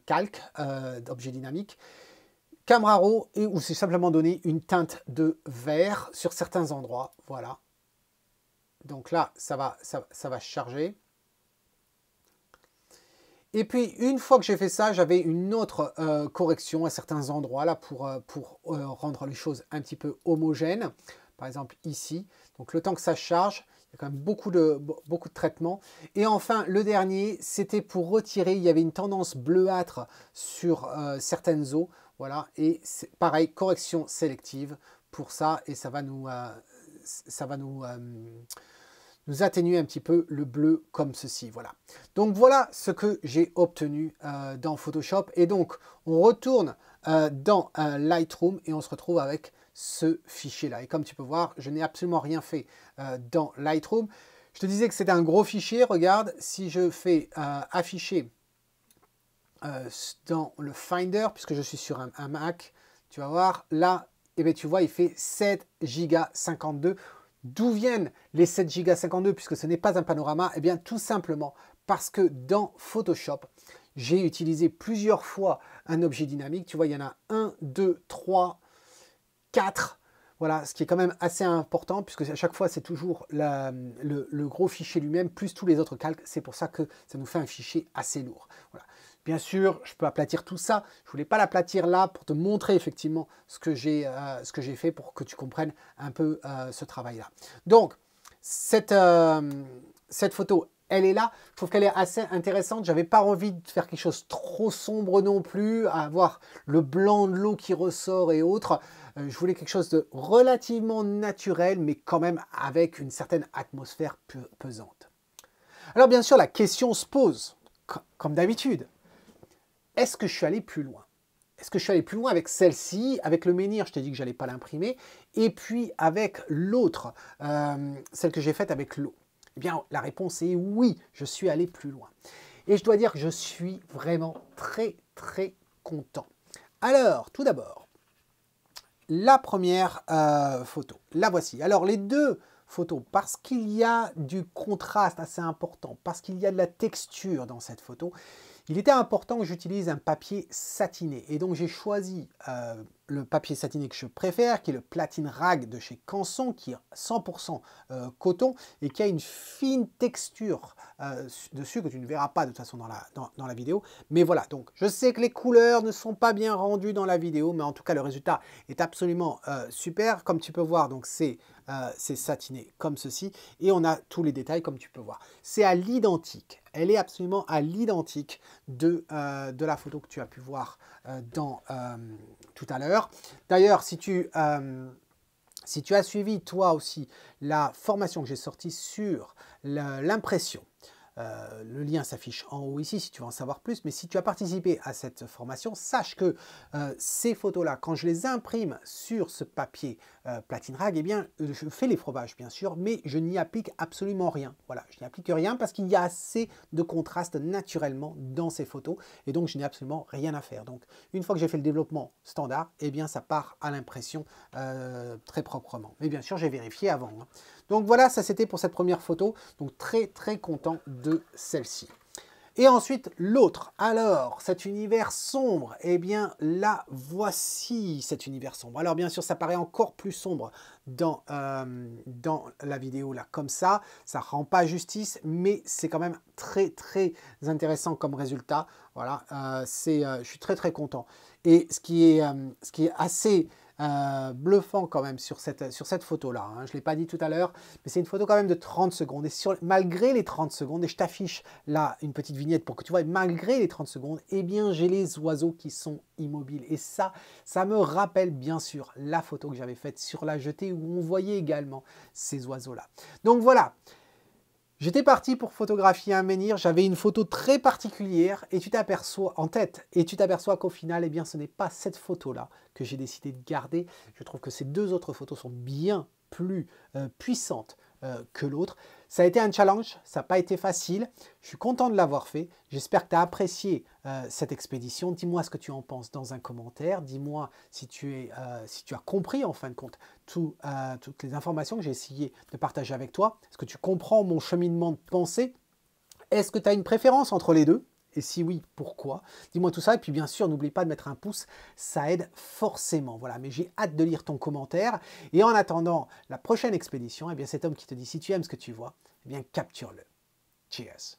calque d'objet dynamique. Camera Raw, et où c'est simplement donné une teinte de vert sur certains endroits. Voilà. Donc là, ça va charger. Et puis, une fois que j'ai fait ça, j'avais une autre correction à certains endroits là pour rendre les choses un petit peu homogènes. Par exemple, ici. Donc, le temps que ça charge, il y a quand même beaucoup de traitements. Et enfin, le dernier, c'était pour retirer. Il y avait une tendance bleuâtre sur certaines eaux. Voilà, et c'est pareil, correction sélective pour ça, et ça va nous atténuer un petit peu le bleu comme ceci. Voilà. Donc voilà ce que j'ai obtenu dans Photoshop. Et donc, on retourne dans Lightroom et on se retrouve avec ce fichier-là. Et comme tu peux voir, je n'ai absolument rien fait dans Lightroom. Je te disais que c'était un gros fichier. Regarde, si je fais afficher dans le Finder, puisque je suis sur un Mac, tu vas voir, là, eh bien, tu vois, il fait 7 Go 52. D'où viennent les 7 Go 52, puisque ce n'est pas un panorama? Eh bien, tout simplement parce que dans Photoshop, j'ai utilisé plusieurs fois un objet dynamique. Tu vois, il y en a 1, 2, 3, 4. Voilà, ce qui est quand même assez important, puisque à chaque fois, c'est toujours le gros fichier lui-même, plus tous les autres calques. C'est pour ça que ça nous fait un fichier assez lourd. Voilà. Bien sûr, je peux aplatir tout ça. Je ne voulais pas l'aplatir là pour te montrer effectivement ce que j'ai fait pour que tu comprennes un peu ce travail-là. Donc, cette photo, elle est là. Je trouve qu'elle est assez intéressante. Je n'avais pas envie de faire quelque chose trop sombre non plus, à avoir le blanc de l'eau qui ressort et autres. Je voulais quelque chose de relativement naturel, mais quand même avec une certaine atmosphère pesante. Alors bien sûr, la question se pose, comme d'habitude. Est-ce que je suis allé plus loin? Est-ce que je suis allé plus loin avec celle-ci? Avec le menhir, je t'ai dit que je n'allais pas l'imprimer. Et puis avec l'autre, celle que j'ai faite avec l'eau. Eh bien, la réponse est oui, je suis allé plus loin. Et je dois dire que je suis vraiment très, très content. Alors, tout d'abord, la première photo. La voici. Alors les deux photos, parce qu'il y a du contraste assez important, parce qu'il y a de la texture dans cette photo, il était important que j'utilise un papier satiné. Et donc j'ai choisi le papier satiné que je préfère, qui est le Platine Rag de chez Canson, qui est 100% coton et qui a une fine texture dessus que tu ne verras pas de toute façon dans la vidéo. Mais voilà, donc je sais que les couleurs ne sont pas bien rendues dans la vidéo, mais en tout cas le résultat est absolument super. Comme tu peux voir, donc c'est satiné comme ceci et on a tous les détails comme tu peux voir. C'est à l'identique. Elle est absolument à l'identique de la photo que tu as pu voir tout à l'heure. D'ailleurs, si tu as suivi toi aussi la formation que j'ai sortie sur l'impression, le lien s'affiche en haut ici si tu veux en savoir plus, mais si tu as participé à cette formation, sache que ces photos-là, quand je les imprime sur ce papier Platine Rag, eh bien, je fais les fromages bien sûr, mais je n'y applique absolument rien. Voilà, je n'y applique rien parce qu'il y a assez de contraste naturellement dans ces photos, et donc je n'ai absolument rien à faire. Donc, une fois que j'ai fait le développement standard, eh bien, ça part à l'impression très proprement. Mais bien sûr, j'ai vérifié avant. Hein. Donc voilà, ça c'était pour cette première photo. Donc très très content de celle-ci. Et ensuite l'autre. Alors, cet univers sombre, eh bien la voici, cet univers sombre. Alors bien sûr, ça paraît encore plus sombre dans la vidéo là, comme ça. Ça rend pas justice, mais c'est quand même très très intéressant comme résultat. Voilà, je suis très très content. Et ce qui est assez bluffant quand même sur cette photo-là. Hein. Je ne l'ai pas dit tout à l'heure, mais c'est une photo quand même de 30 secondes. Et malgré les 30 secondes, et je t'affiche là une petite vignette pour que tu vois, malgré les 30 secondes, eh bien j'ai les oiseaux qui sont immobiles. Et ça me rappelle bien sûr la photo que j'avais faite sur la jetée où on voyait également ces oiseaux-là. Donc voilà. J'étais parti pour photographier un menhir, j'avais une photo très particulière et tu t'aperçois en tête et tu t'aperçois qu'au final, eh bien, ce n'est pas cette photo-là que j'ai décidé de garder. Je trouve que ces deux autres photos sont bien plus puissantes que l'autre. Ça a été un challenge, ça n'a pas été facile. Je suis content de l'avoir fait. J'espère que tu as apprécié cette expédition. Dis-moi ce que tu en penses dans un commentaire. Dis-moi si tu as compris en fin de compte toutes les informations que j'ai essayé de partager avec toi. Est-ce que tu comprends mon cheminement de pensée? Est-ce que tu as une préférence entre les deux? Et si oui, pourquoi? Dis-moi tout ça. Et puis bien sûr, n'oublie pas de mettre un pouce, ça aide forcément. Voilà, mais j'ai hâte de lire ton commentaire. Et en attendant la prochaine expédition, eh bien cet homme qui te dit si tu aimes ce que tu vois, eh bien capture-le. Cheers!